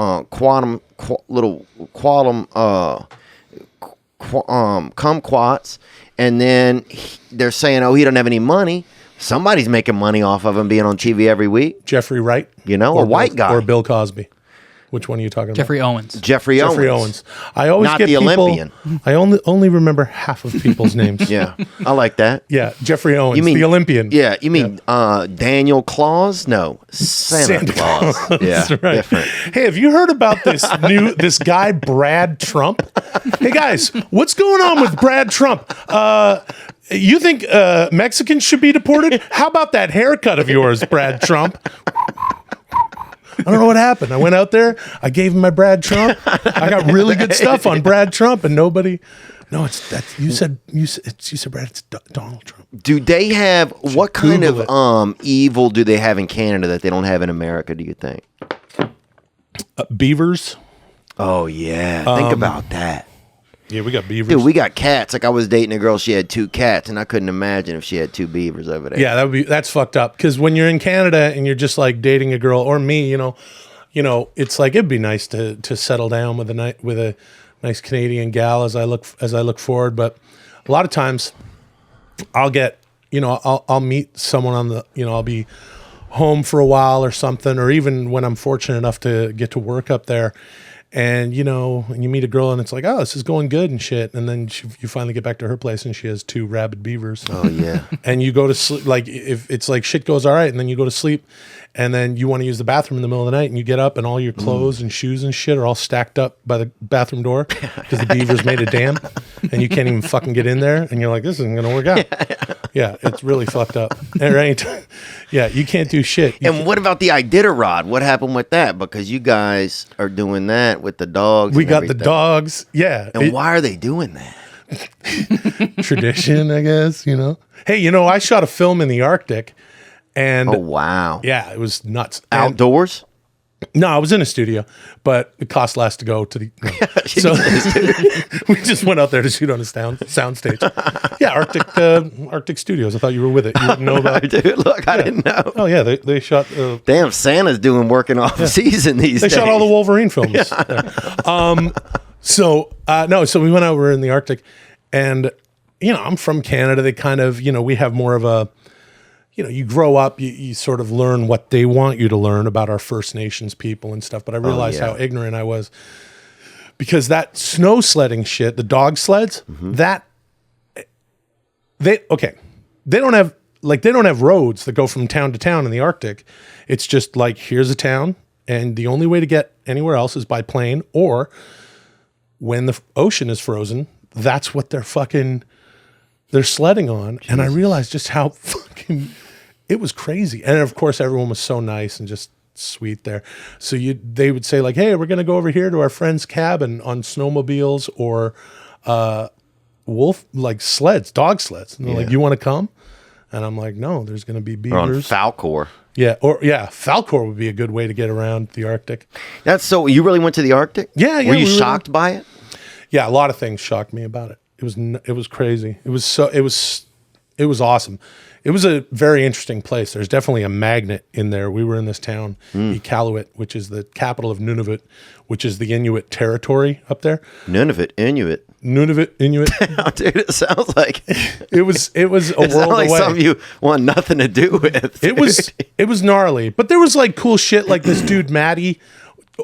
kumquats, and then they're saying, oh, he doesn't have any money. Somebody's making money off of him being on TV every week. Jeffrey Wright, a white guy, or Bill Cosby. Which one are you talking about? Jeffrey Owens. Jeffrey Owens. I always not get the people, Olympian. I only remember half of people's names. Yeah, I like that. Yeah, Jeffrey Owens, the Olympian. Yeah, you mean Daniel Claus? No, Santa Claus. Yeah, that's right. Different. Hey, have you heard about this guy Brad Trump? Hey guys, what's going on with Brad Trump? You think Mexicans should be deported? How about that haircut of yours, Brad Trump? I don't know what happened. I went out there. I gave him my Brad Trump. I got really good stuff on Brad Trump, and nobody. No, you said Brad. It's Donald Trump. Do they have what kind Google of evil do they have in Canada that they don't have in America? Do you think? Beavers. Oh yeah, think about that. Yeah, we got beavers. Dude, we got cats. Like I was dating a girl, she had 2 cats, and I couldn't imagine if she had 2 beavers over there. Yeah, that's fucked up. Because when you're in Canada and you're just like dating a girl, or me, it's like it'd be nice to settle down with a nice Canadian gal as I look forward. But a lot of times, I'll get I'll meet someone on the I'll be home for a while or something, or even when I'm fortunate enough to get to work up there. And, and you meet a girl and it's like, oh, this is going good and shit. And then you finally get back to her place and she has 2 rabid beavers. Oh, yeah. And you go to sleep, like if it's like shit goes all right and then you go to sleep and then you want to use the bathroom in the middle of the night and you get up and all your clothes and shoes and shit are all stacked up by the bathroom door because the beavers made a dam and you can't even fucking get in there. And you're like, this isn't going to work out. Yeah, it's really fucked up. Right? Yeah, you can't do shit. What about the Iditarod? What happened with that? Because you guys are doing that with the dogs. We got everything. The dogs. Yeah. And why are they doing that? Tradition, I guess, Hey, I shot a film in the Arctic and oh wow. Yeah, it was nuts. Outdoors? No, I was in a studio, but it cost less to go to the so we just went out there to shoot on a sound stage. Yeah, Arctic Studios. I thought you were with it. You didn't know about it. Dude, look, I didn't know. Oh yeah, they shot damn, Santa's doing working off season these days. They shot all the Wolverine films. Yeah. So we went out, we're in the Arctic, and I'm from Canada. They kind of, we have more of a you grow up, you sort of learn what they want you to learn about our First Nations people and stuff. But I realized how ignorant I was because that snow sledding shit, the dog sleds, they don't have roads that go from town to town in the Arctic. It's just like, here's a town, and the only way to get anywhere else is by plane, or when the ocean is frozen, that's what they're sledding on. Jesus. And I realized just how fucking, it was crazy. And of course, everyone was so nice and just sweet there. So they would say like, hey, we're going to go over here to our friend's cabin on snowmobiles or like sleds, dog sleds. And they're like, you want to come? And I'm like, no, there's going to be beavers. Or on Falkor. Yeah, Falkor would be a good way to get around the Arctic. You really went to the Arctic? Yeah. Were you shocked by it? Yeah, a lot of things shocked me about it. It was crazy. It was awesome. It was a very interesting place. There's definitely a magnet in there. We were in this town, Iqaluit, which is the capital of Nunavut, which is the Inuit territory up there. Nunavut, Inuit. Dude, it sounds like it was a world like away. Something you want nothing to do with. It was gnarly, but there was like cool shit. Like this dude Matty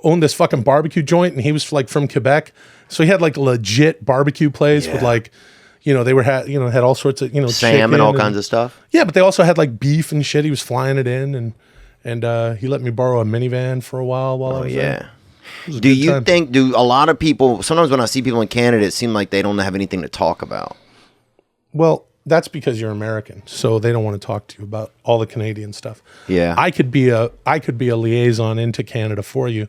owned this fucking barbecue joint, and he was like from Quebec, so he had like a legit barbecue place with like, they had all sorts of salmon and all kinds of stuff. Yeah, but they also had like beef and shit. He was flying it in, and he let me borrow a minivan for a while I was there. Do you think, a lot of people, sometimes when I see people in Canada, it seems like they don't have anything to talk about? Well, that's because you're American, so they don't want to talk to you about all the Canadian stuff. Yeah. I could be a liaison into Canada for you.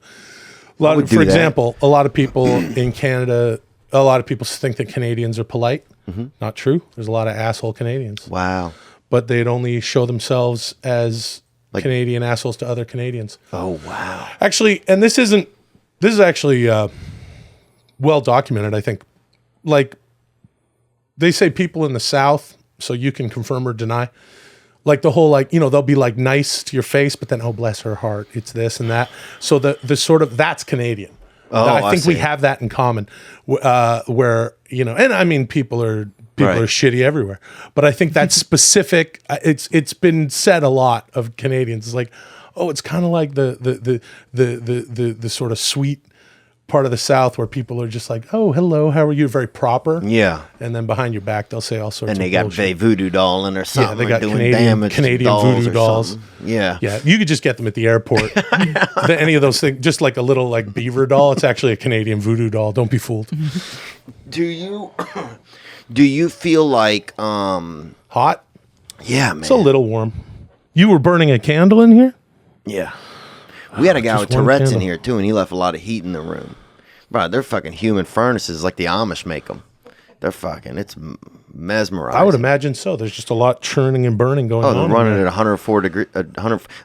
For example, a lot of people in Canada, a lot of people think that Canadians are polite. Mm-hmm. Not true. There's a lot of asshole Canadians. Wow. But they'd only show themselves as Canadian assholes to other Canadians. Oh, wow. Actually, and this is actually well documented, I think. Like, they say people in the South, so you can confirm or deny, like the whole, they'll be like nice to your face, but then, oh, bless her heart, it's this and that. So the sort of, that's Canadian. Oh, I think we have that in common, where, and I mean, people are shitty everywhere, but I think that's specific. It's been said a lot of Canadians. It's like, oh, it's kind of like the sort of sweet part of the South where people are just like, oh, hello, how are you? Very proper. Yeah. And then behind your back, they'll say all sorts of bullshit. And they got voodoo doll in or something. Yeah, they got doing Canadian voodoo dolls. Yeah. Yeah. You could just get them at the airport. Any of those things, just like a little like beaver doll. It's actually a Canadian voodoo doll. Don't be fooled. Do you feel like hot? Yeah, man. It's a little warm. You were burning a candle in here? Yeah. We had a guy with Tourette's in here too, and he left a lot of heat in the room. Bro, they're fucking human furnaces like the Amish make them. They're fucking, it's mesmerizing. I would imagine so. There's just a lot churning and burning going on. Oh, they're running at 104 degrees. I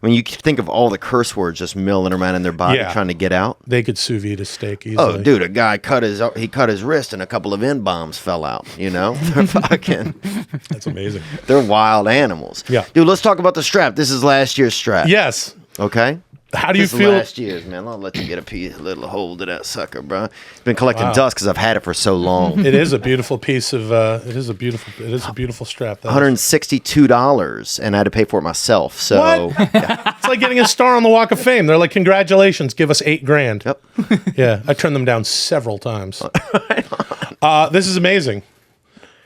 mean, you think of all the curse words just milling around in their body trying to get out. They could sous vide a steak easily. Oh, dude, a guy cut his wrist and a couple of N-bombs fell out, They're fucking... That's amazing. They're wild animals. Yeah. Dude, let's talk about the strap. This is last year's strap. Yes. Okay? How do you feel? Last year's, man. I'll let you get a little hold of that sucker, bro. It's been collecting dust because I've had it for so long. It is a beautiful piece of. It is a beautiful strap. $162, and I had to pay for it myself. So what? Yeah. It's like getting a star on the Walk of Fame. They're like, congratulations, give us $8,000. Yep. Yeah, I turned them down several times. This is amazing.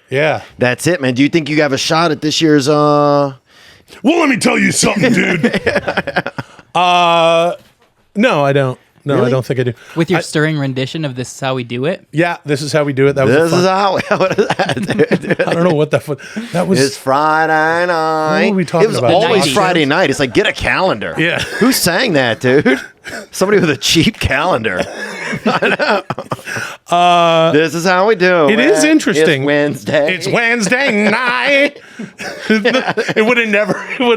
Yeah, that's it, man. Do you think you have a shot at this year's? Well, let me tell you something, dude. No, I don't. No, really? I don't think I do. With your stirring rendition of This Is How We Do It? Yeah, This Is How We Do It. That was This is how what is that, dude? I don't know what that was. It's Friday night. What were we talking about? It was always Friday night. It's like, get a calendar. Yeah. Who sang that, dude? Somebody with a cheap calendar. This is how we do it. It is interesting. It's Wednesday. It's Wednesday night. It would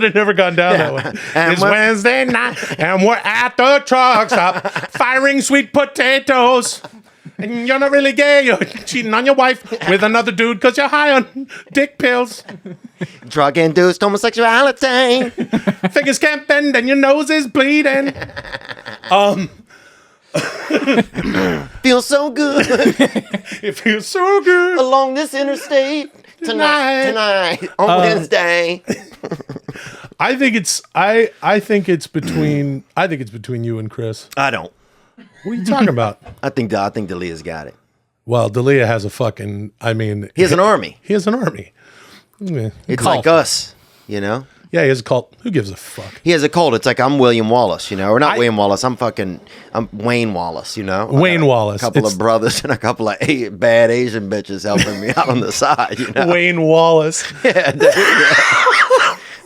have never gone down that way. It's Wednesday night, and we're at the truck stop firing sweet potatoes. And you're not really gay. You're cheating on your wife with another dude because you're high on dick pills. Drug-induced homosexuality. Fingers can't bend and your nose is bleeding. Feels so good. It feels so good along this interstate tonight on Wednesday. I think it's between you and Chris. I don't. What are you talking about? I think Dalia's got it. Well, Dalia has a fucking. I mean, he has an army. He has an army. Yeah. It's like us, Yeah, Yeah, he has a cult. Who gives a fuck? He has a cult. It's like I'm William Wallace, or not William Wallace. I'm Wayne Wallace, Wayne Wallace. A couple of brothers and a couple of bad Asian bitches helping me out on the side, Wayne Wallace. Yeah, dude.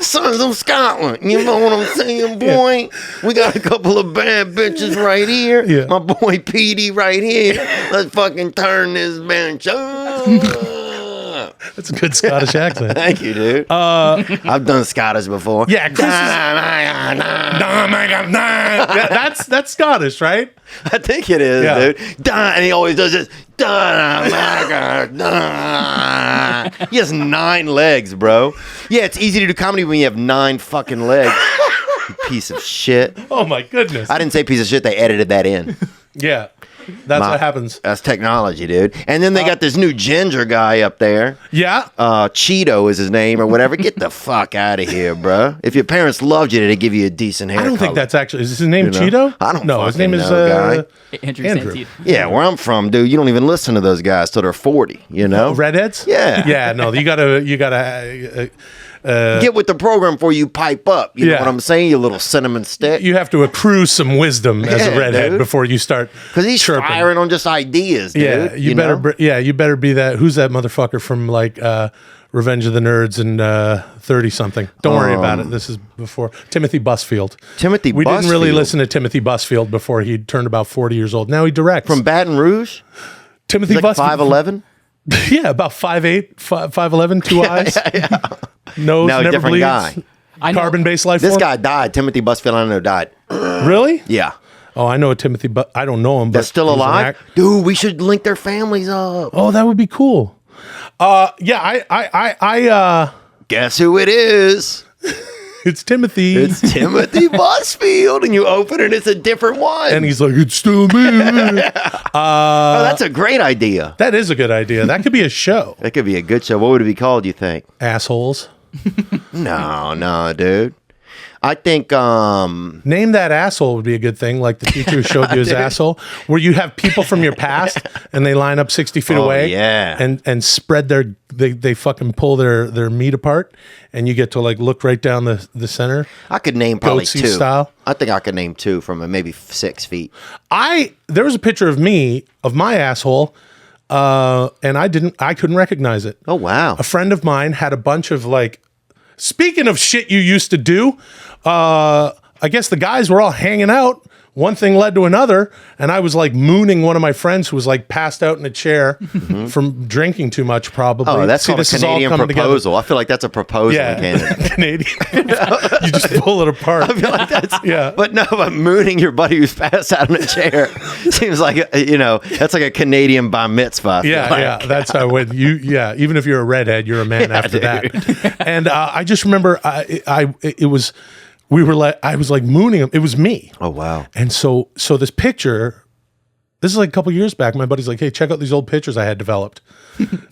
Sons of Scotland. You know what I'm saying, boy? Yeah. We got a couple of bad bitches right here. Yeah. My boy Petey right here. Let's fucking turn this bench up. That's a good Scottish accent. Thank you, dude. I've done Scottish before. Yeah, that's Scottish, right? I think it is, dude. And he always does this. He has 9 legs, bro. Yeah, it's easy to do comedy when you have 9 fucking legs. You piece of shit. Oh my goodness. I didn't say piece of shit. They edited that in. Yeah. That's what happens. That's technology, dude. And then they got this new ginger guy up there. Yeah. Cheeto is his name or whatever. Get the fuck out of here, bro. If your parents loved you, they'd give you a decent hair I don't color. think that's actually... Is his name Cheeto? I don't know. His name is... guy. Andrew. Yeah, where I'm from, dude, you don't even listen to those guys till they're 40, Redheads? Yeah. Yeah, no, you gotta... get with the program before you pipe up. You know what I'm saying? You little cinnamon stick. You have to accrue some wisdom as a redhead, dude, before you start. Because he's firing on just ideas, dude. Yeah, you better be that. Who's that motherfucker from Revenge of the Nerds and 30-something? Don't worry about it. This is before Timothy Busfield. We didn't really listen to Timothy Busfield before he turned about 40 years old. Now he directs. From Baton Rouge? Timothy Busfield. 5'11"? Yeah, about 5'8", 5'11", 2 eyes. Yeah. Nose now never different bleeds. Guy. Carbon-based life This form? guy died. Timothy Busfield, I know, died. Really? Yeah. Oh, I know a Timothy, but I don't know him. They're but still alive? Dude, we should link their families up. Oh, that would be cool. I Guess who it is? It's Timothy. It's Timothy Busfield, and you open it, it's a different one. And he's like, it's still me. Oh, that's a great idea. That is a good idea. That could be a show. That could be a good show. What would it be called, you think? Assholes. No, dude. I think name that asshole would be a good thing, like the teacher who showed you his asshole, where you have people from your past and they line up 60 feet away, and spread they fucking pull their meat apart, and you get to like look right down the center. I could name probably Goatsy 2 style. I think I could name 2 from maybe 6 feet. There was a picture of me of my asshole, and I couldn't recognize it. Oh wow! A friend of mine had a bunch of like. Speaking of shit you used to do, I guess the guys were all hanging out. One thing led to another, and I was like mooning one of my friends who was like passed out in a chair from drinking too much, probably. Oh, that's called a Canadian proposal. I feel like that's a proposal in Canada. Canadian. You just pull it apart. I feel like that's yeah. But mooning your buddy who's passed out in a chair seems like that's like a Canadian bar mitzvah. Yeah. That's how when even if you're a redhead, you're a man after that. And I just remember I was like mooning him. It was me. Oh wow! And so this picture, this is like a couple years back. My buddy's like, "Hey, check out these old pictures I had developed."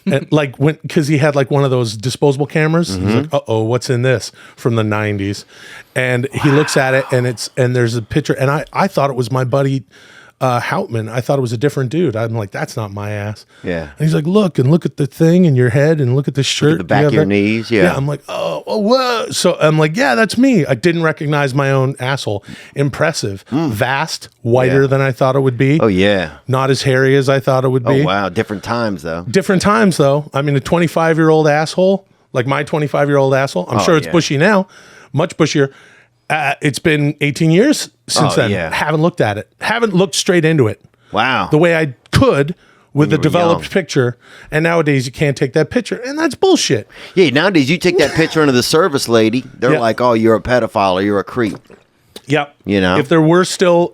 And like because he had like one of those disposable cameras. He's like, "Uh-oh, what's in this?" From the 90s. And he looks at it, and there's a picture, and I thought it was my buddy Houtman. I thought it was a different dude. I'm like, that's not my ass. Yeah. And he's like, look at the thing in your head, and look at the shirt. Look at the back of your knees. Yeah. I'm like, oh, whoa. So I'm like, yeah, that's me. I didn't recognize my own asshole. Impressive. Vast. Whiter than I thought it would be. Oh, yeah. Not as hairy as I thought it would be. Oh, wow. Different times, though. I mean, a 25-year-old asshole, like my 25-year-old asshole, I'm sure it's bushy now, much bushier. It's been 18 years since then. Yeah. Haven't looked at it. Haven't looked straight into it. Wow. The way I could with a developed picture. And nowadays you can't take that picture. And that's bullshit. Yeah, nowadays you take that picture into the service lady. They're like, oh, you're a pedophile or you're a creep. Yep. If there was still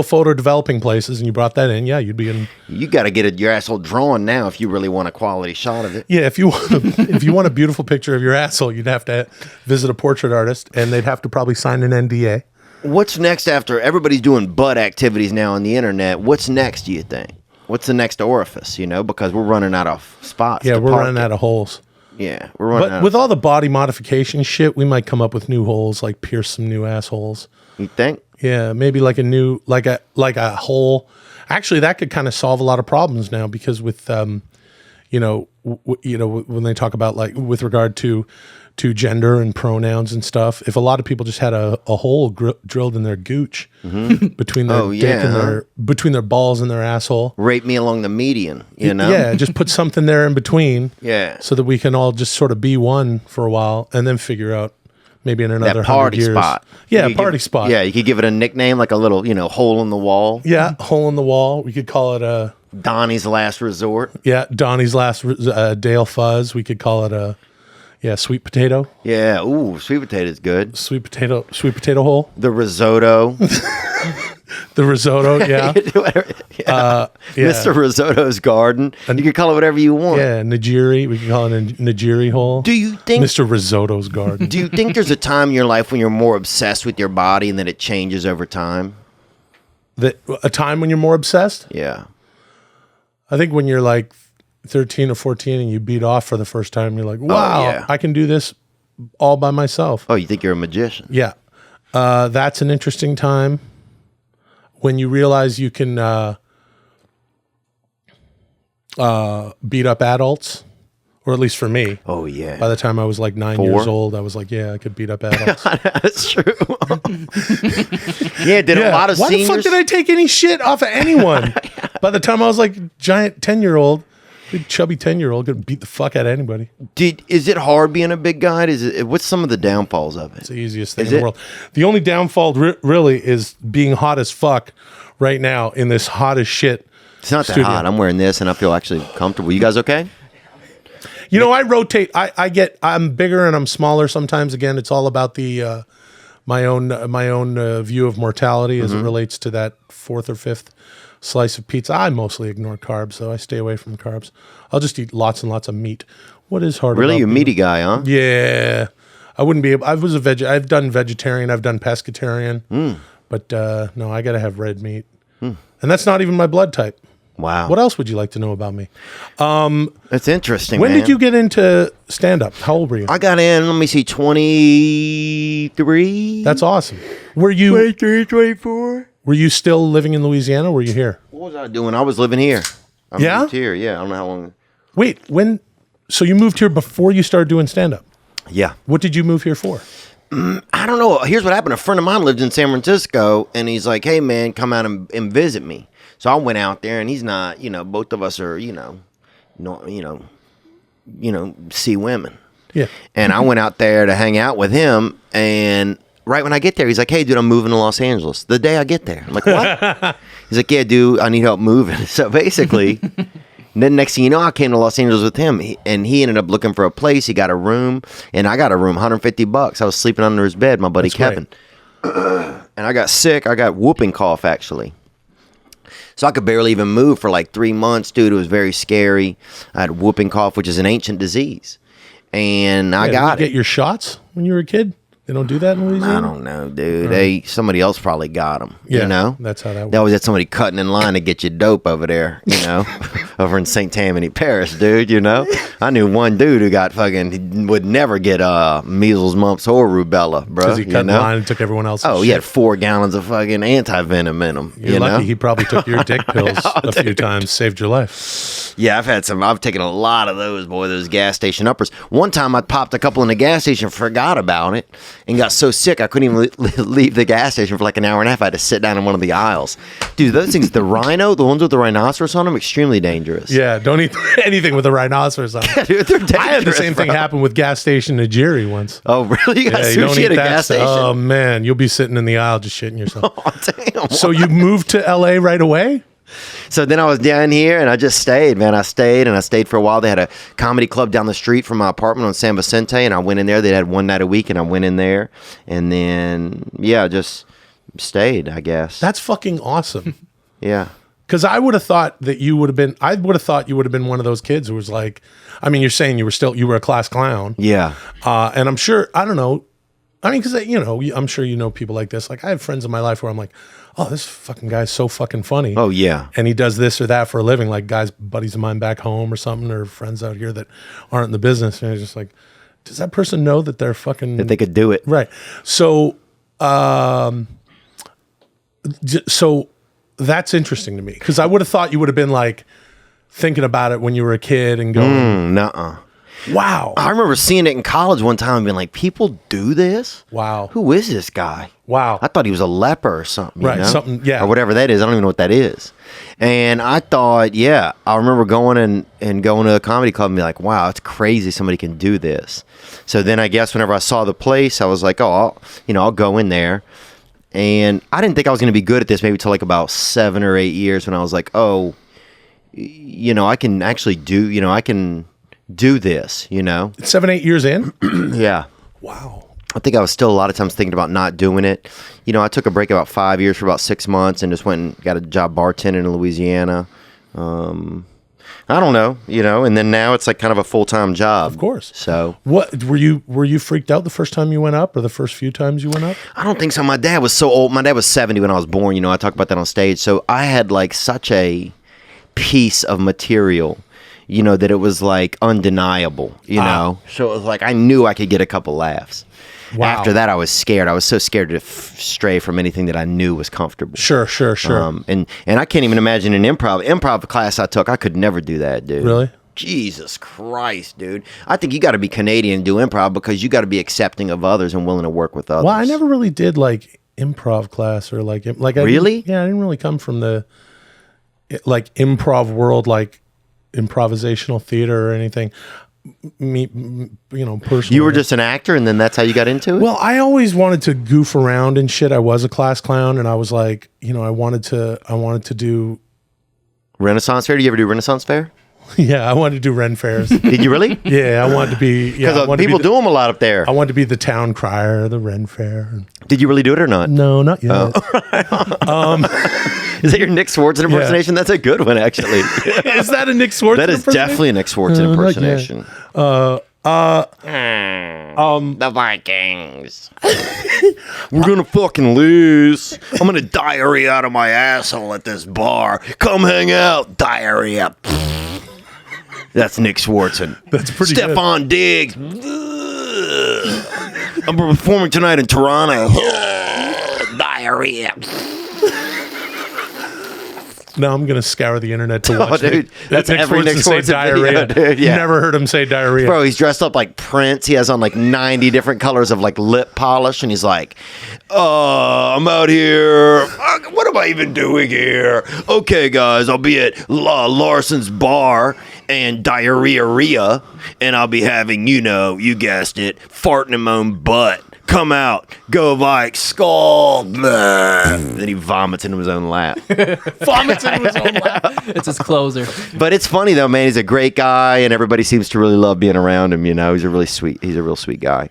photo developing places and you brought that in, you'd be in. You got to get your asshole drawn now if you really want a quality shot of it. Yeah, if you want a beautiful picture of your asshole, you'd have to visit a portrait artist, and they'd have to probably sign an NDA. What's next after everybody's doing butt activities now on the internet? What's next, do you think? What's the next orifice? Because we're running out of spots. Yeah, we're running out of holes. Yeah, we're running out. But with all the body modification shit, we might come up with new holes, like pierce some new assholes. You think? Yeah, maybe like a new, like a hole. Actually, that could kind of solve a lot of problems now, because with, when they talk about like with regard to to gender and pronouns and stuff. If a lot of people just had a hole drilled in their gooch between their dick and between their balls and their asshole. Rape me along the median, you know? Yeah, just put something there in between. Yeah. So that we can all just sort of be one for a while and then figure out maybe in another that party 100 years. spot. Yeah, party spot. Yeah, you could give it a nickname like a little, hole in the wall. Yeah, hole in the wall. We could call it Donnie's Last Resort. Yeah, Donnie's Last Dale Fuzz. We could call it sweet potato. Yeah, ooh, sweet potato's good. Sweet potato hole. The risotto. The risotto, yeah. Mr. Risotto's garden. You can call it whatever you want. Yeah, Nigiri. We can call it a Nigiri hole. Do you think Mr. Risotto's garden? Do you think there's a time in your life when you're more obsessed with your body and that it changes over time? A time when you're more obsessed? Yeah. I think when you're like 13 or 14 and you beat off for the first time, you're like, wow, I can do this all by myself. Oh, you think you're a magician? Yeah. That's an interesting time. When you realize you can beat up adults, or at least for me. Oh, yeah. By the time I was like 9 years old, I was like, yeah, I could beat up adults. That's true. A lot of Why seniors... the fuck did I take any shit off of anyone? By the time I was like giant 10-year-old, big chubby 10-year-old could beat the fuck out of anybody. Is it hard being a big guy? What's some of the downfalls of it? It's the easiest thing in the world. The only downfall really is being hot as fuck right now in this hot as shit. It's not studio. that hot. I'm wearing this and I feel actually comfortable. You guys okay? I rotate. I'm bigger and I'm smaller sometimes. Again, it's all about the my own view of mortality as it relates to that fourth or fifth slice of pizza. I mostly ignore carbs, so I stay away from carbs. I'll just eat lots and lots of meat. What is hard? Really, you're a meaty guy, huh? Yeah, I wouldn't be able. I've done vegetarian. I've done pescatarian. But no, I got to have red meat, and that's not even my blood type. Wow. What else would you like to know about me? That's interesting. When did you get into stand-up? How old were you? I got in, 23. That's awesome. Were you 23, 24? Were you still living in Louisiana or were you here? What was I doing? I was living here. I moved here. Yeah, I don't know how long. Wait, so you moved here before you started doing stand-up? Yeah. What did you move here for? I don't know. Here's what happened. A friend of mine lived in San Francisco, and he's like, hey, man, come out and visit me. So I went out there, and he's not, both of us are, see women. Yeah. And I went out there to hang out with him, and right when I get there, he's like, hey, dude, I'm moving to Los Angeles. The day I get there. I'm like, what? He's like, yeah, dude, I need help moving. So basically, then next thing you know, I came to Los Angeles with him, and he ended up looking for a place. He got a room, and I got a room, $150. I was sleeping under his bed, my buddy Kevin. And I got sick. I got whooping cough, actually. So I could barely even move for like 3 months, dude. It was very scary. I had whooping cough, which is an ancient disease. And I got it. Did you get your shots when you were a kid? They don't do that in Louisiana? I don't know, dude. Somebody else probably got them. Yeah, that's how that works. They always had somebody cutting in line to get you dope over there, over in St. Tammany Parish, dude, I knew one dude who got would never get measles, mumps, or rubella, bro. Because he cut in line and took everyone else's he had 4 gallons of fucking anti-venom in him. You're lucky he probably took your dick pills a few times, saved your life. Yeah, I've taken a lot of those, boy, those gas station uppers. One time I popped a couple in the gas station, forgot about it, and got so sick I couldn't even leave the gas station for like an hour and a half. I had to sit down in one of the aisles. Dude, those things, the ones with the rhinoceros on them, extremely dangerous. Yeah, don't eat anything with a rhinoceros on it. Dude, they're dangerous, I had the same thing happen with gas station Nigiri once. Oh, really? You got sushi at a gas station? Oh, man. You'll be sitting in the aisle just shitting yourself. Oh, damn. So you moved to L.A. right away? So then I was down here and I just stayed, man. I stayed for a while. They had a comedy club down the street from my apartment on San Vicente, and I went in there. They had one night a week, and I went in there. And then, just stayed, I guess. That's fucking awesome. Yeah. Because I would have thought that you would have been one of those kids who was like, I mean, you're saying you were a class clown. Yeah. And I'm sure, I don't know. I mean, because, I'm sure people like this. Like, I have friends in my life where I'm like, oh, this fucking guy's so fucking funny. Oh, yeah. And he does this or that for a living, like buddies of mine back home or something, or friends out here that aren't in the business. And it's just like, does that person know that they're fucking... That they could do it. Right. So, so that's interesting to me, because I would have thought you would have been like thinking about it when you were a kid and going... Nuh-uh. Wow. I remember seeing it in college one time and being like, people do this? Wow. Who is this guy? Wow. I thought he was a leper or something. Right, You know? something, yeah. Or whatever that is. I don't even know what that is. And I thought, I remember going and going to a comedy club and be like, wow, it's crazy somebody can do this. So then I guess whenever I saw the place, I was like, oh, I'll go in there. And I didn't think I was going to be good at this maybe till like about 7 or 8 years when I was like, oh, I can actually do, I can do this, 7, 8 years in? Yeah. Wow. I think I was still a lot of times thinking about not doing it. I took a break about 5 years for about 6 months and just went and got a job bartending in Louisiana. I don't know, and then now it's like kind of a full-time job. Of course. So what were you freaked out the first time you went up or the first few times you went up? I don't think so. My dad was so old. My dad was 70 when I was born. I talk about that on stage. So I had like such a piece of material, that it was like undeniable, So it was like I knew I could get a couple laughs. Wow. After that, I was scared. I was so scared to stray from anything that I knew was comfortable. Sure. And I can't even imagine an improv class I took. I could never do that, dude. Really? Jesus Christ, dude. I think you got to be Canadian to do improv because you got to be accepting of others and willing to work with others. Well, I never really did like improv class or like Really? I didn't really come from the like improv world, like improvisational theater or anything. Personally. You were just an actor and then that's how you got into it? Well, I always wanted to goof around and shit. I was a class clown and I was like, I wanted to do Renaissance Fair? Do you ever do Renaissance Fair? Yeah, I wanted to do Ren fairs. Did you really? Yeah, I wanted to be. Because people do them a lot up there. I wanted to be the town crier, the Ren fair. Did you really do it or not? No, not yet. Is that your Nick Swartzen impersonation? That's a good one, actually. Is that a Nick Swartzen? That is definitely a Nick Swartzen impersonation. The Vikings. We're gonna fucking lose. I'm gonna diarrhea out of my asshole at this bar. Come hang out, diarrhea. That's Nick Swartzen. That's pretty Stefan Diggs. I'm performing tonight in Toronto. Diarrhea. Now I'm gonna scour the internet to watch. Dude, that's Nick every Nick say Swartzen diarrhea. video, dude. Yeah. You never heard him say diarrhea, Bro, he's dressed up like Prince. He has on like 90 different colors of like lip polish, and he's like, I'm out here. What am I even doing here? Okay, guys, I'll be at Larson's bar and diarrhea, and I'll be having, you guessed it, farting in my own butt. Come out, go Vikes, skull. Then he vomits into his own lap. It's his closer. But it's funny though, man. He's a great guy, and everybody seems to really love being around him. He's a real sweet guy.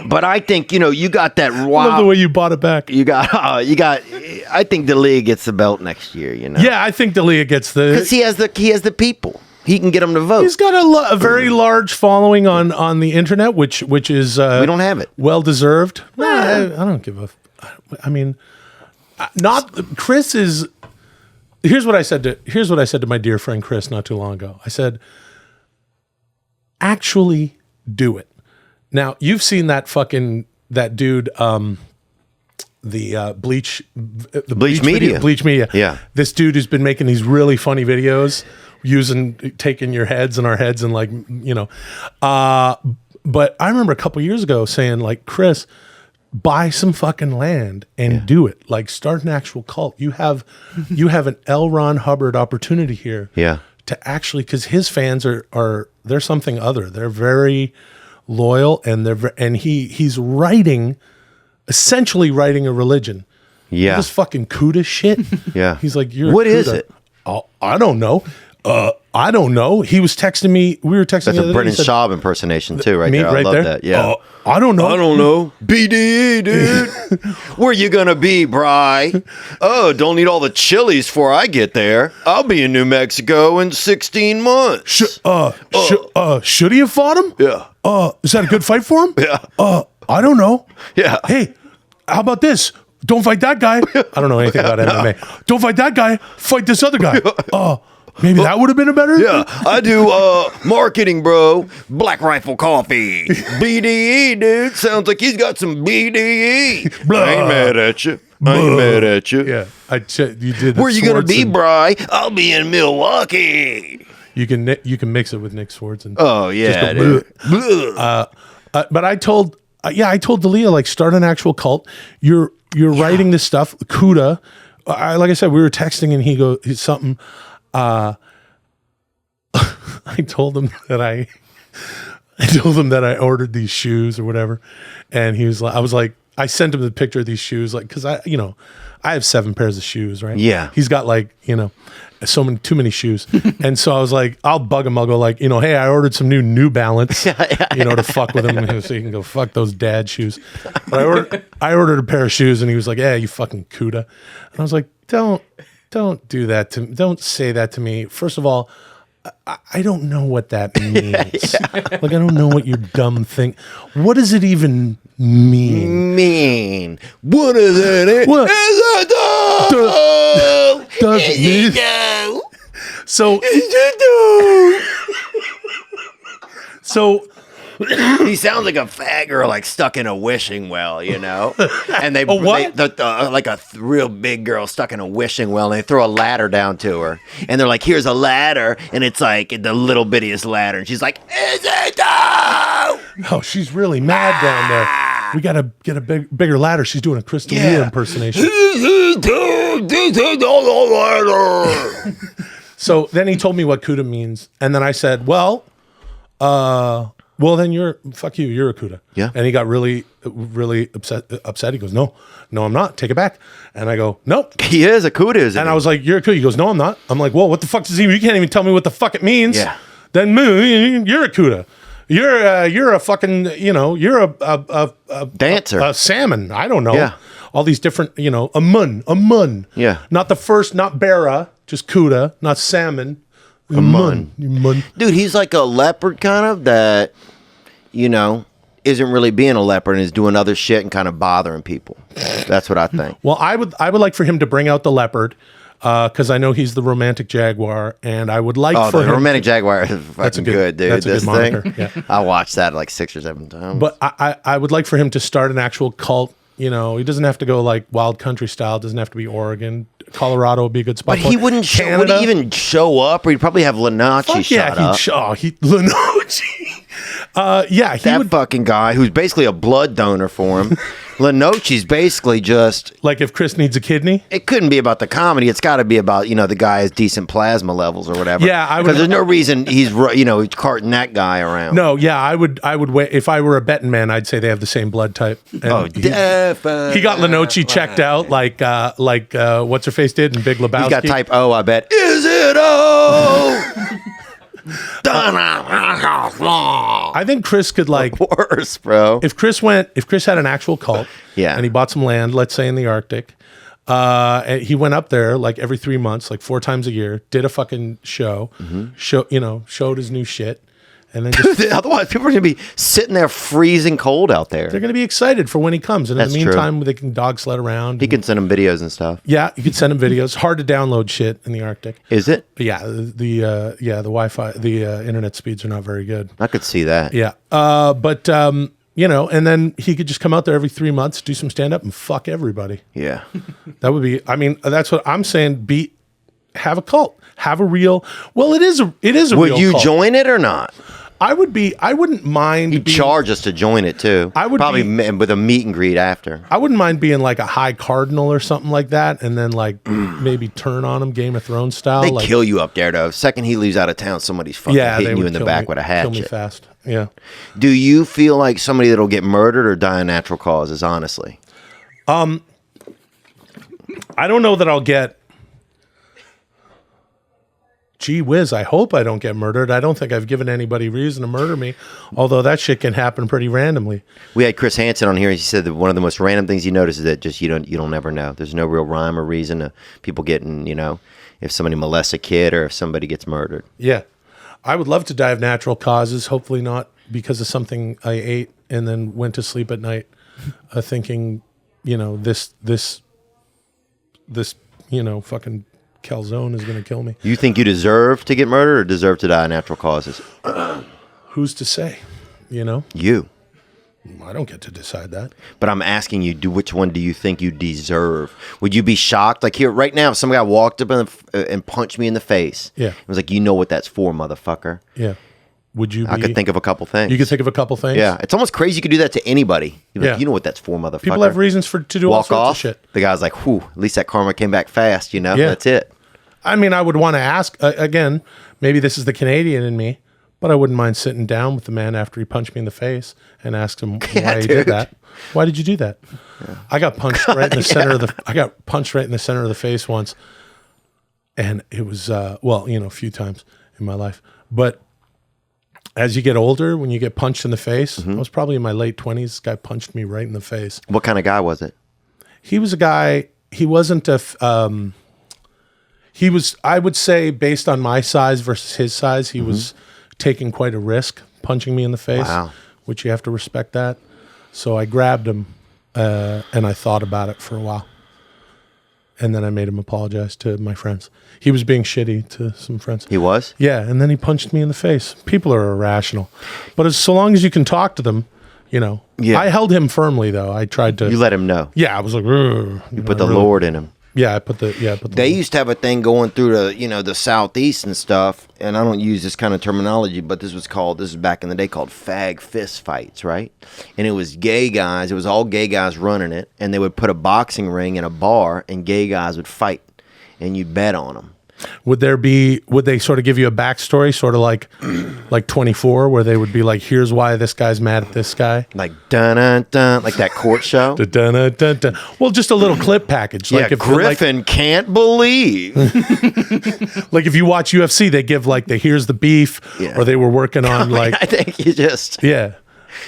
But I think you got that. I love the way you bought it back. You got. I think D'Elia gets the belt next year. Yeah, I think D'Elia gets because he has the people. He can get them to vote. He's got a very large following on the internet, which is we don't have it. Well deserved. I don't give a. I mean, not Chris is. Here's what I said to my dear friend Chris not too long ago. I said, actually do it. Now you've seen that dude. The Bleach Media. Yeah. This dude who's been making these really funny videos taking your heads and our heads and but I remember a couple years ago saying like, Chris, buy some fucking land and do it. Like start an actual cult. You have an L. Ron Hubbard opportunity here. Yeah. To actually, because his fans are they're something other. They're very loyal and he's essentially writing a religion. Yeah. This fucking Kuda shit. Yeah. He's like, what is it? Oh, I don't know. I don't know. He was texting me. We were texting. That's a Brendan Schaub impersonation too, right there. I love there? that. Yeah. I don't know. BDE, dude. Where you gonna be, Bri? Oh, don't need all the chilies before I get there. I'll be in New Mexico in 16 months. Should he have fought him? Yeah. Is that a good fight for him? Yeah. I don't know. Yeah. Hey, how about this? Don't fight that guy. I don't know anything about MMA. Don't fight that guy. Fight this other guy. Maybe that would have been a better. Yeah, I do marketing, bro. Black Rifle Coffee. BDE, dude. Sounds like he's got some BDE. Blah. I ain't mad at you. Yeah, you did. Where you gonna be, Bri? I'll be in Milwaukee. You can mix it with Nick Swartz and Oh yeah, just dude. but I told Dalia, like, start an actual cult. You're writing this stuff. Kuda, like I said, we were texting and he goes something. I told him that I ordered these shoes or whatever, and he was like, I sent him the picture of these shoes, like, because I have 7 pairs of shoes, right? Yeah. He's got, like, too many shoes. And so I was like, I'll bug him. I'll go like, hey, I ordered some New Balance, to fuck with him so he can go fuck those dad shoes. But I ordered a pair of shoes and he was like, yeah, you fucking Kuda. And I was like, don't do that to me. Don't say that to me. First of all, I don't know what that means. Like, I don't know what your dumb thing. What does it even mean? What is it? What? Does it? So he sounds like a fat girl, like stuck in a wishing well, And they, what? like a real big girl stuck in a wishing well, and they throw a ladder down to her, and they're like, "Here's a ladder," and it's like the little bittiest ladder, and she's like, "Is it though?" Oh, she's really mad down there. We gotta get a bigger ladder. She's doing a Crystal Leah impersonation. So then he told me what Kuda means, and then I said, well, then you're a Kuda. Yeah. And he got really, really upset. He goes, no, I'm not. Take it back. And I go, nope. He is a Kuda, isn't And he? I was like, you're a Kuda. He goes, no, I'm not. I'm like, well, what the fuck does he mean? You can't even tell me what the fuck it means. Yeah. Then you're a Kuda. You're a fucking, you're a dancer. A salmon. I don't know. Yeah. All these different, a mun. Yeah. Not the first, not Bera, just Kuda, not salmon. A mun. Mun. Dude, he's like a leopard kind of that, isn't really being a leopard and is doing other shit and kind of bothering people. That's what I think. Well, I would like for him to bring out the leopard, because I know he's the romantic jaguar, and I would like for the him. romantic jaguar is fucking good, dude. That's a this good thing, moniker. Yeah. I watched that like 6 or 7 times. But I would like for him to start an actual cult. He doesn't have to go like wild country style. It doesn't have to be Oregon. Colorado would be a good spot. But he wouldn't would he even show up, or he'd probably have Lenacci shot up. Lenacci. That fucking guy who's basically a blood donor for him. Lenacci's basically just like, if Chris needs a kidney. It couldn't be about the comedy. It's got to be about the guy has decent plasma levels or whatever. Yeah, because there's no reason he's carting that guy around. No, yeah, I would wait. If I were a betting man, I'd say they have the same blood type. And definitely. He got Lenacci checked out like what's her face did in Big Lebowski. He's got type O, I bet. Is it O? I think Chris could worse, bro. If Chris had an actual cult, and he bought some land, let's say in the Arctic, and he went up there like every 3 months, like 4 times a year, did a fucking show, showed his new shit, and then just, otherwise people are gonna be sitting there freezing cold out there. They're gonna be excited for when he comes, and in the meantime, they can dog sled around. He can send them videos and stuff. Yeah, you can send him videos. Hard to download shit in the Arctic. Is it? Yeah, the Wi-Fi, the internet speeds are not very good. I could see that. Yeah, but and then he could just come out there every 3 months, do some stand up, and fuck everybody. Yeah, that would be. I mean, that's what I'm saying. Have a cult. Have a real. Well, it is a. Would you join it or not? I wouldn't mind. He'd charge us to join it too. I would probably with a meet and greet after. I wouldn't mind being like a high cardinal or something like that, and then like maybe turn on him Game of Thrones style. They kill you up there though. Second he leaves out of town, somebody's fucking hitting you in the back with a hatchet. Kill me fast. Yeah. Do you feel like somebody that'll get murdered or die of natural causes? Honestly, I don't know that I'll get. Gee whiz, I hope I don't get murdered. I don't think I've given anybody reason to murder me, although that shit can happen pretty randomly. We had Chris Hansen on here, and he said that one of the most random things you notice is that just you don't ever know. There's no real rhyme or reason to people getting, if somebody molests a kid or if somebody gets murdered. Yeah. I would love to die of natural causes, hopefully not because of something I ate and then went to sleep at night thinking, this fucking calzone is going to kill me. You think you deserve to get murdered or deserve to die of natural causes? Who's to say? You. I don't get to decide that. But I'm asking you, which one do you think you deserve? Would you be shocked? Like here, right now, if some guy walked up and punched me in the face, Yeah. it was like, you know what that's for, motherfucker. Yeah. Would you? I could think of a couple things. You could think of a couple things. Yeah, it's almost crazy you could do that to anybody. You're like, Yeah. you know what that's for, motherfucker. People have reasons to do all Walk sorts off. of shit. The guy's like, whew, at least that karma came back fast, Yeah. That's it. I mean, I would want to ask again. Maybe this is the Canadian in me, but I wouldn't mind sitting down with the man after he punched me in the face and ask him why he did that. Why did you do that? Yeah. I got punched right in the center of the. I got punched right in the center of the face once, and it was a few times in my life. But as you get older, when you get punched in the face, I was probably in my late 20s. This guy punched me right in the face. What kind of guy was it? He was a guy. He wasn't a. He was, I would say, based on my size versus his size, he was taking quite a risk punching me in the face, which you have to respect that. So I grabbed him and I thought about it for a while. And then I made him apologize to my friends. He was being shitty to some friends. He was? Yeah, and then he punched me in the face. People are irrational. But so long as you can talk to them, Yeah. I held him firmly, though. I tried to... You let him know. Yeah, I was like... You put the Lord in him. Yeah, I put the They used to have a thing going through the southeast and stuff, and I don't use this kind of terminology, but this was back in the day called fag fist fights, right? And it was gay guys. It was all gay guys running it, and they would put a boxing ring in a bar, and gay guys would fight, and you'd bet on them. Would they sort of give you a backstory, sort of like 24, where they would be like, here's why this guy's mad at this guy? Like dun dun dun, like that court show. Dun, dun, dun, dun. Well, just a little clip package. Like yeah, Griffin can't believe. Like if you watch UFC, they give like here's the beef, or they were working on like. I think you just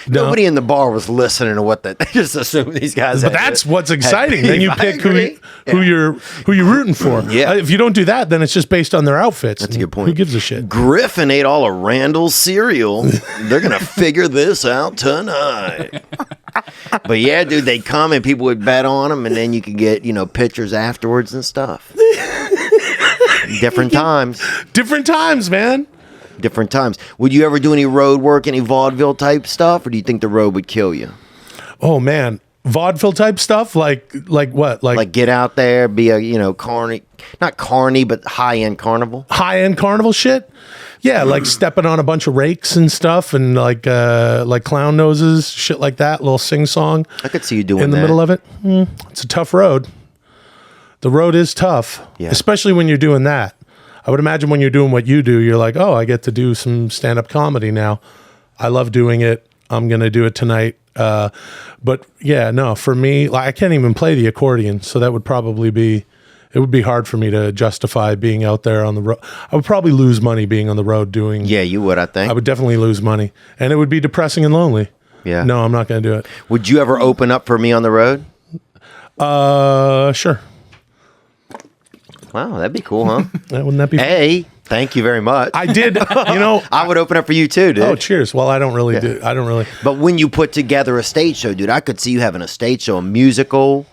Nobody in the bar was listening to what they just assumed these guys. But that's what's exciting. Then you pick who you're rooting for. Yeah. If you don't do that, then it's just based on their outfits. That's a good point. Who gives a shit? Griffin ate all of Randall's cereal. They're gonna figure this out tonight. But yeah, dude, they'd come and people would bet on them, and then you could get pictures afterwards and stuff. Different times. Different times, man. Different times. Would you ever do any road work, any vaudeville type stuff, or do you think the road would kill you? Oh man, vaudeville type stuff, like what? Like get out there, be a carny, not carny, but high end carnival. High end carnival shit. Yeah, like stepping on a bunch of rakes and stuff, and like clown noses, shit like that. Little sing song. I could see you doing in the middle of it. It's a tough road. The road is tough, especially when you're doing that. I would imagine when you're doing what you do, you're like, oh, I get to do some stand-up comedy now. I love doing it. I'm going to do it tonight. But yeah, no, for me, I can't even play the accordion. So that would probably be, it would be hard for me to justify being out there on the road. I would probably lose money being on the road doing. Yeah, you would, I think. I would definitely lose money. And it would be depressing and lonely. Yeah. No, I'm not going to do it. Would you ever open up for me on the road? Sure. Wow, that'd be cool, huh? Wouldn't that be fun? Hey, thank you very much. I did, I would open up for you too, dude. Oh, cheers. Well, I don't really. But when you put together a stage show, dude, I could see you having a stage show, a musical.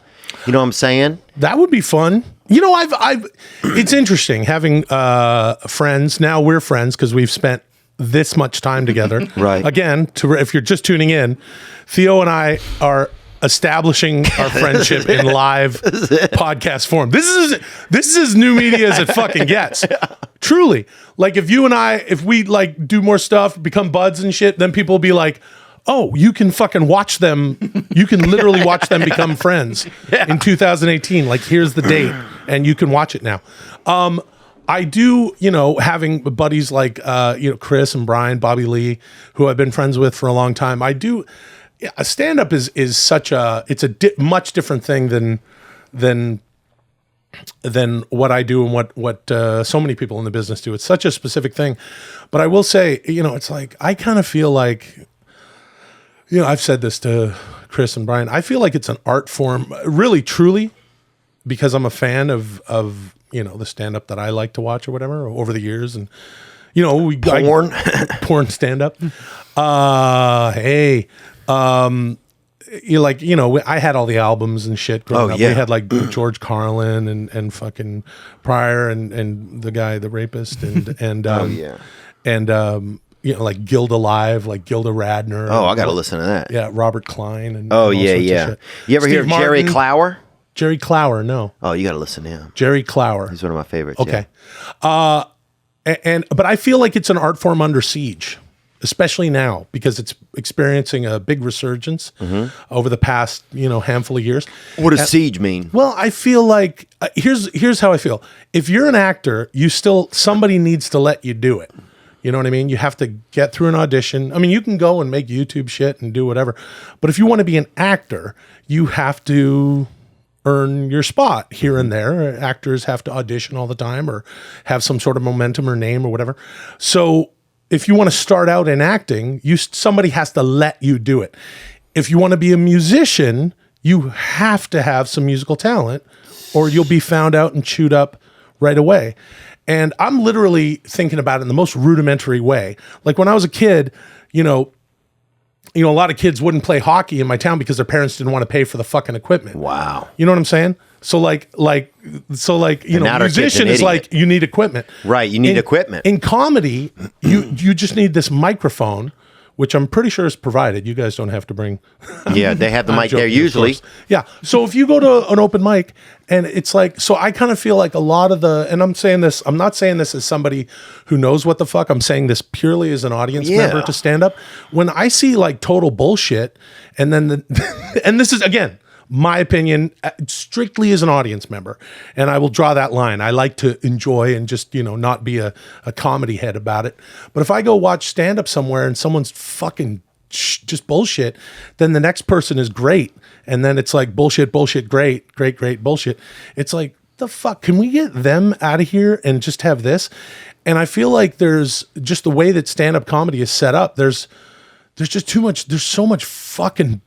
You know what I'm saying? That would be fun. It's interesting having friends. Now we're friends because we've spent this much time together. Right. Again, if you're just tuning in, Theo and I are establishing our friendship in live podcast form. This is as new media as it fucking gets. Truly. Like if we like do more stuff, become buds and shit, then people will be like, oh, you can fucking watch them. You can literally watch them become friends in 2018. Like here's the date and you can watch it now. I do, having buddies like, Chris and Brian, Bobby Lee, who I've been friends with for a long time. I do. A stand-up is such a much different thing than what I do and what so many people in the business do. It's such a specific thing. But I will say, it's like I kind of feel like, I've said this to Chris and Brian. I feel like it's an art form, really, truly, because I'm a fan of the stand-up that I like to watch or whatever over the years, and porn stand-up. Hey. I had all the albums and shit growing up. We had like George Carlin and fucking Pryor and the guy, the rapist, and like Gilda Live, like Gilda Radner. Oh, I got to listen to that. Yeah, Robert Klein. And Oh, and all yeah, sorts of yeah. shit. You ever hear of Steve Jerry Martin. Clower? Jerry Clower, no. Oh, you got to listen to him. Jerry Clower. He's one of my favorites. Okay. Yeah. But I feel like it's an art form under siege, especially now because it's experiencing a big resurgence over the past, handful of years. What does siege mean? Well, I feel like here's how I feel. If you're an actor, somebody needs to let you do it. You know what I mean? You have to get through an audition. I mean, you can go and make YouTube shit and do whatever. But if you want to be an actor, you have to earn your spot here and there. Actors have to audition all the time or have some sort of momentum or name or whatever. So if you want to start out in acting, somebody has to let you do it. If you want to be a musician, you have to have some musical talent or you'll be found out and chewed up right away. And I'm literally thinking about it in the most rudimentary way. Like when I was a kid, a lot of kids wouldn't play hockey in my town because their parents didn't want to pay for the fucking equipment. Wow. You know what I'm saying? So musician is like, you need equipment. Right, you need equipment. In comedy, you just need this microphone, which I'm pretty sure is provided. You guys don't have to bring. Yeah, they have the I'm mic there joking, of usually. course. Yeah. So if you go to an open mic and it's like, so I kind of feel like a lot of and I'm not saying this as somebody who knows what the fuck, I'm saying this purely as an audience member to stand up. When I see like total bullshit and then and this is again, my opinion, strictly as an audience member. And I will draw that line. I like to enjoy and just, not be a comedy head about it. But if I go watch stand-up somewhere and someone's fucking just bullshit, then the next person is great. And then it's like bullshit, great, bullshit. It's like, the fuck? Can we get them out of here and just have this? And I feel like there's just the way that stand-up comedy is set up. There's just too much. There's so much fucking.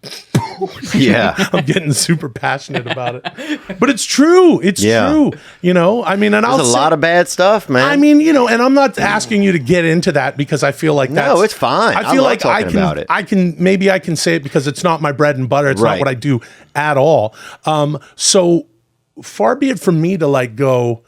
Yeah. I'm getting super passionate about it, but it's true. It's true. I mean, and There's a lot of bad stuff, man. I mean, and I'm not asking you to get into that because I feel like no, it's fine. I feel love like talking about it. I can say it because it's not my bread and butter. It's not what I do at all. So far be it from me to like go,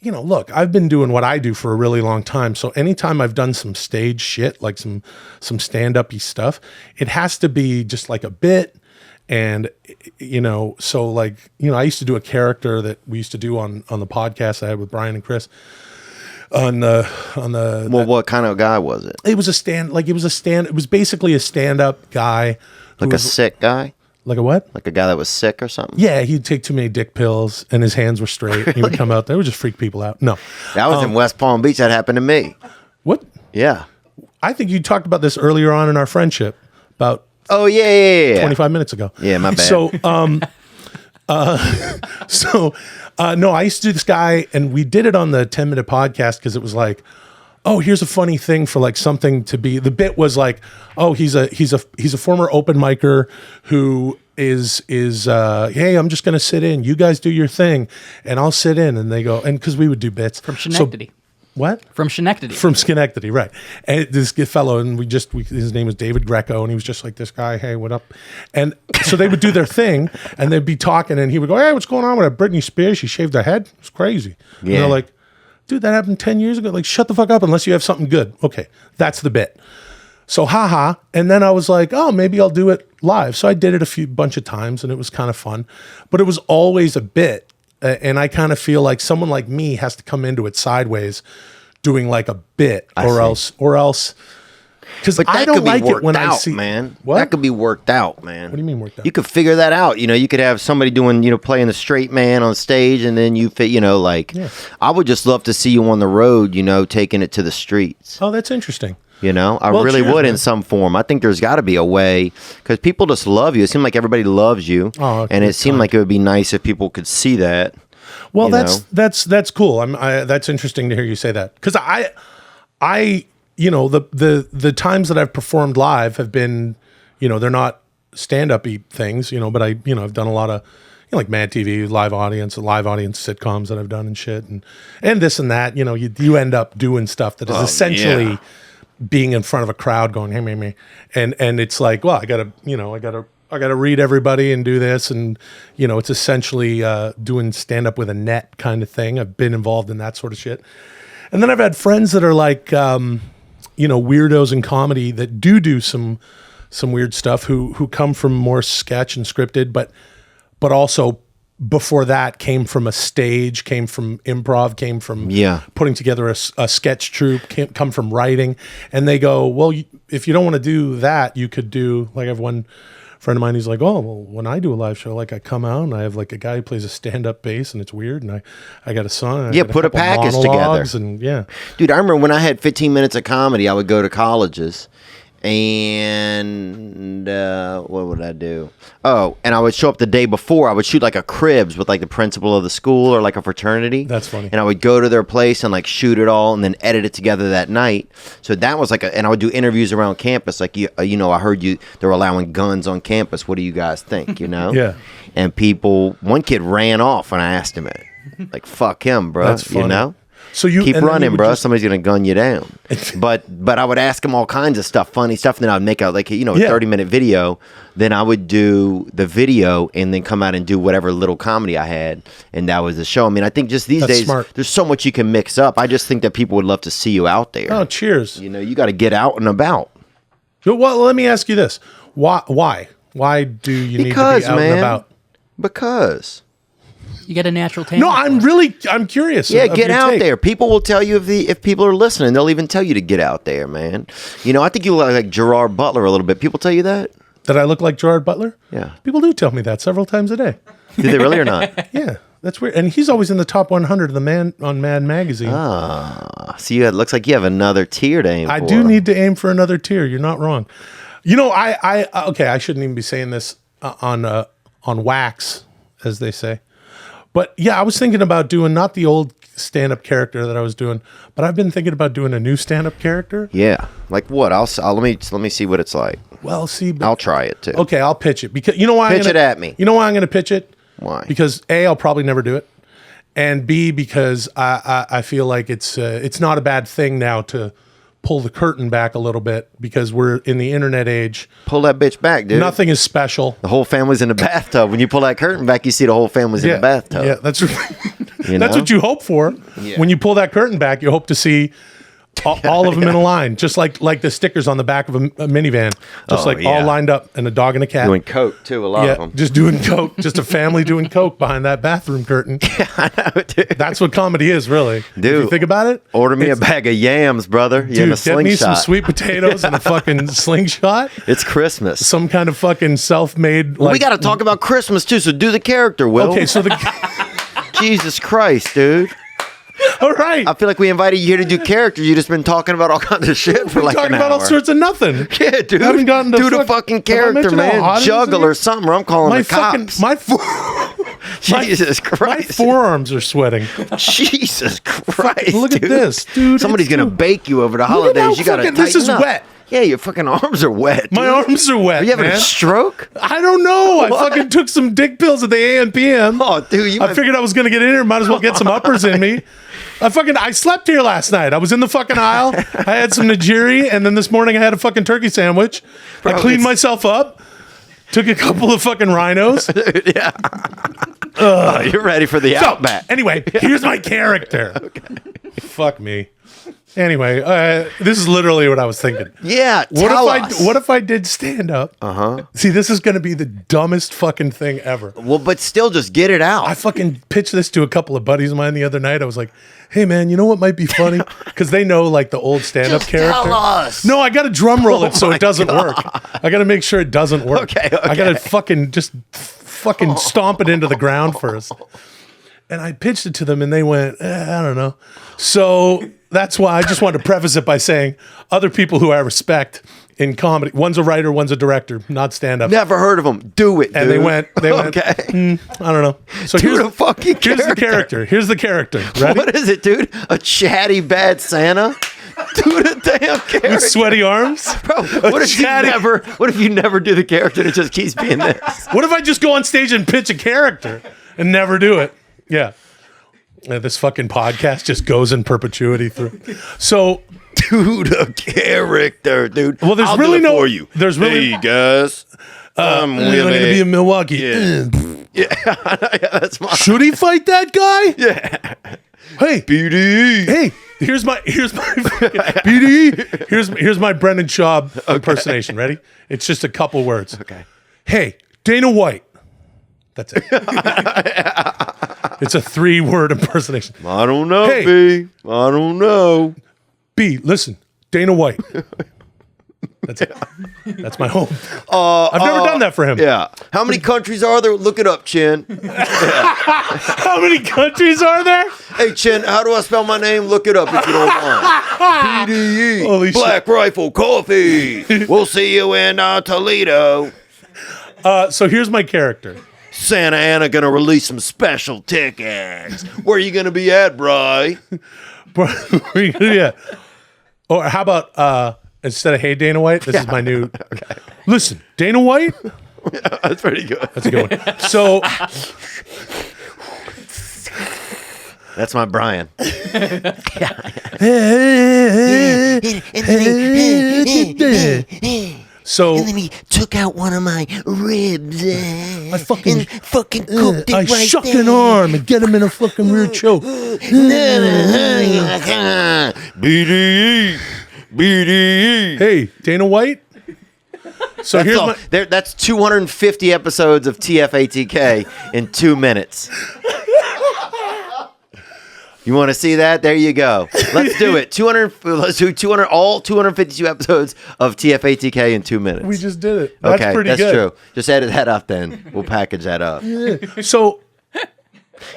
look, I've been doing what I do for a really long time. So anytime I've done some stage shit, like some stand-up-y stuff, it has to be just like a bit. And, so like, I used to do a character that we used to do on the podcast I had with Brian and Chris what kind of guy was it? It was basically a stand-up guy. Like a sick guy? Like a what? Like a guy that was sick or something? Yeah, he'd take too many dick pills and his hands were straight. Really? He would come out there. It would just freak people out. No. That was in West Palm Beach. That happened to me. What? Yeah. I think you talked about this earlier on in our friendship about 25 minutes ago. Yeah, my bad. So, no, I used to do this guy and we did it on the 10-minute podcast because it was like, oh, here's a funny thing for like something to be. The bit was like, oh, he's a former open micer who is hey, I'm just gonna sit in. You guys do your thing, and I'll sit in. And they go, and because we would do bits from Schenectady. So, what? From Schenectady. From Schenectady, right. And this fellow, and his name was David Greco, and he was just like this guy, hey, what up? And so they would do their thing, and they'd be talking, and he would go, hey, what's going on with that Britney Spears? She shaved her head? It's crazy. Yeah. And they're like, dude, that happened 10 years ago. Like, shut the fuck up unless you have something good. Okay, that's the bit. So, haha. And then I was like, oh, maybe I'll do it live. So I did it a bunch of times, and it was kind of fun. But it was always a bit. And I kind of feel like someone like me has to come into it sideways doing like a bit or else because I don't like it when I see man. What? That could be worked out, man. What do you mean worked out? You could figure that out. You could have somebody doing, playing the straight man on stage, and then you fit, I would just love to see you on the road, taking it to the streets. Oh, that's interesting. I really would in some form. I think there's got to be a way because people just love you. It seems like everybody loves you, and it seemed like it would be nice if people could see that. Well, that's cool. That's interesting to hear you say that because I the times that I've performed live have been, they're not stand-up-y things, but I've done a lot of like Mad TV, live audience sitcoms that I've done and shit, and this and that. You end up doing stuff that is essentially being in front of a crowd going, hey, me, and it's like, well, I gotta read everybody and do this, and it's essentially doing stand up with a net kind of thing. I've been involved in that sort of shit, and then I've had friends that are like, weirdos in comedy that do some weird stuff who come from more sketch and scripted, but also before that came from a stage, came from improv, came from putting together a sketch troupe, come from writing. And they go, well, if you don't want to do that, you could do, like I have one friend of mine, he's like, oh, well, when I do a live show, like I come out and I have like a guy who plays a stand-up bass and it's weird, and I got a song. Put a package together. And Dude, I remember when I had 15 minutes of comedy, I would go to colleges. And what would I do? Oh, and I would show up the day before. I would shoot like a cribs with like the principal of the school or like a fraternity. That's funny. And I would go to their place and like shoot it all and then edit it together that night. So that was like and I would do interviews around campus. Like, I heard they're allowing guns on campus. What do you guys think? Yeah. And one kid ran off when I asked him it. Like, fuck him, bro. That's funny. So you keep running, bro. Somebody's gonna gun you down. but I would ask him all kinds of stuff, funny stuff, and then I'd make a 30-minute video. Then I would do the video and then come out and do whatever little comedy I had, and that was the show. I mean, I think just these days there's so much you can mix up. I just think that people would love to see you out there. Oh, cheers. You got to get out and about. Well, let me ask you this: Why do you need to be out and about? Because. You get a natural talent. No, I'm curious. Yeah, get out there. People will tell you if people are listening, they'll even tell you to get out there, man. I think you look like Gerard Butler a little bit. People tell you that? That I look like Gerard Butler? Yeah. People do tell me that several times a day. Do they really or not? Yeah, that's weird. And he's always in the top 100 of the Man on Mad Magazine. So it looks like you have another tier to aim for. I do need to aim for another tier. You're not wrong. I shouldn't even be saying this on wax, as they say. But yeah, I was thinking about doing not the old stand-up character that I was doing, but I've been thinking about doing a new stand-up character. Yeah, like what? Let me see what it's like. Well, I'll try it too. Okay, I'll pitch it because you know why. Pitch it at me. You know why I'm going to pitch it? Why? Because A, I'll probably never do it, and B, because I feel like it's not a bad thing now to pull the curtain back a little bit because we're in the internet age. Pull that bitch back, dude. Nothing is special. The whole family's in the bathtub. When you pull that curtain back, you see the whole family's in the bathtub. Yeah, that's that's what you hope for. Yeah. When you pull that curtain back, you hope to see all of them in a line, just like the stickers on the back of a minivan, just all lined up, and a dog and a cat. Doing coke too, a lot of them. Just doing coke, just a family doing coke behind that bathroom curtain. Yeah, I know, dude. That's what comedy is, really. Dude, if you think about it. Order me a bag of yams, brother. Dude, in a slingshot. Get me some sweet potatoes and a fucking slingshot. It's Christmas. Some kind of fucking self-made. Well, we got to talk about Christmas too. So do the character, Will. Okay, so Jesus Christ, dude. All right. I feel like we invited you here to do characters. You've just been talking about all kinds of shit for like an hour. Talking about all sorts of nothing. Yeah, dude. I haven't gotten to do the fucking character, man. Juggle or something, or I'm calling the cops. Jesus Christ. My forearms are sweating. Jesus Christ. Look at this, dude. Somebody's going to bake you over the holidays. You got to tighten This is up. wet. Yeah, your fucking arms are wet. Dude. My arms are wet. Are you having a stroke? I don't know. I fucking took some dick pills at the AM PM. Oh, dude. I figured I was going to get in here. Might as well get some uppers in me. I slept here last night. I was in the fucking aisle. I had some nigiri, and then this morning I had a fucking turkey sandwich. Bro, I cleaned myself up. Took a couple of fucking rhinos. Yeah. You're ready for the outback. Anyway, here's my character. Okay. Fuck me. Anyway, this is literally what I was thinking. Yeah, what if I did stand up? Uh-huh. See, this is going to be the dumbest fucking thing ever. Well, but still, just get it out. I fucking pitched this to a couple of buddies of mine the other night. I was like, hey, man, you know what might be funny? Because they know, like, the old stand-up character. Tell us. No, I got to drum roll it so it doesn't work. I got to make sure it doesn't work. Okay. I got to fucking stomp it into the ground first. And I pitched it to them, and they went, I don't know. So that's why I just wanted to preface it by saying other people who I respect in comedy. One's a writer, one's a director, not stand-up. Never heard of them. Do it, dude. And they went, okay. I don't know. So here's the fucking character. Here's the character. Ready? What is it, dude? A chatty bad Santa? Do the damn character. With sweaty arms? Bro, what if you never do the character and it just keeps being this? What if I just go on stage and pitch a character and never do it? Yeah. This fucking podcast just goes in perpetuity through. So, dude, a character, dude. Well, there's I'll really do it for you. There's really, hey guys, I'm going to be in Milwaukee. Yeah, yeah, that's my. Should he fight that guy? Yeah. Hey, BDE. hey, here's my BDE. Here's my Brendan Schaub impersonation. Ready? It's just a couple words. Okay. Hey, Dana White. That's it. It's a 3-word impersonation. I don't know, Hey. B. I don't know. B, listen, Dana White. That's it. That's my home. I've never done that for him. Yeah. How many countries are there? Look it up, Chin. How many countries are there? Hey, Chin, how do I spell my name? Look it up if you don't mind. BDE. Holy Black Rifle Coffee. We'll see you in Toledo. So here's my character. Santa Ana gonna release some special tickets. Where are you gonna be at, Bri? Yeah. Or how about instead of hey Dana White, this is my new. Okay. Listen, Dana White. Yeah, that's pretty good. That's a good one. So that's my Brian. So And then he took out one of my ribs. I fucking Cooked it I right shuck there. an arm and get him in a fucking rear choke. BDE. BDE. Hey, Dana White. So here's my. That's 250 episodes of TFATK in 2 minutes. You want to see that? There you go. Let's do it. 200. Let's do 200. All 252 episodes of TFATK in 2 minutes. We just did it. That's okay, pretty that's good. true. Just edit that up then. We'll package that up. So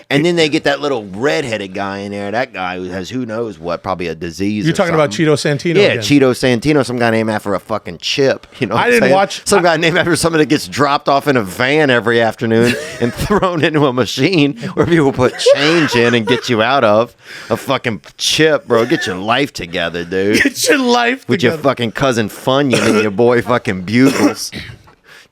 And then they get that little redheaded guy in there. That guy who has who knows what, probably a disease. you're or talking about something. Cheeto Santino. Yeah, again. Cheeto Santino, some guy named after a fucking chip. You know, what I I'm didn't saying? watch- Some guy named after somebody that gets dropped off in a van every afternoon and thrown into a machine where people put change in and get you out of a fucking chip, bro. Get your life together, dude. Get your life With your together. fucking cousin Funyun and your boy fucking Bugles.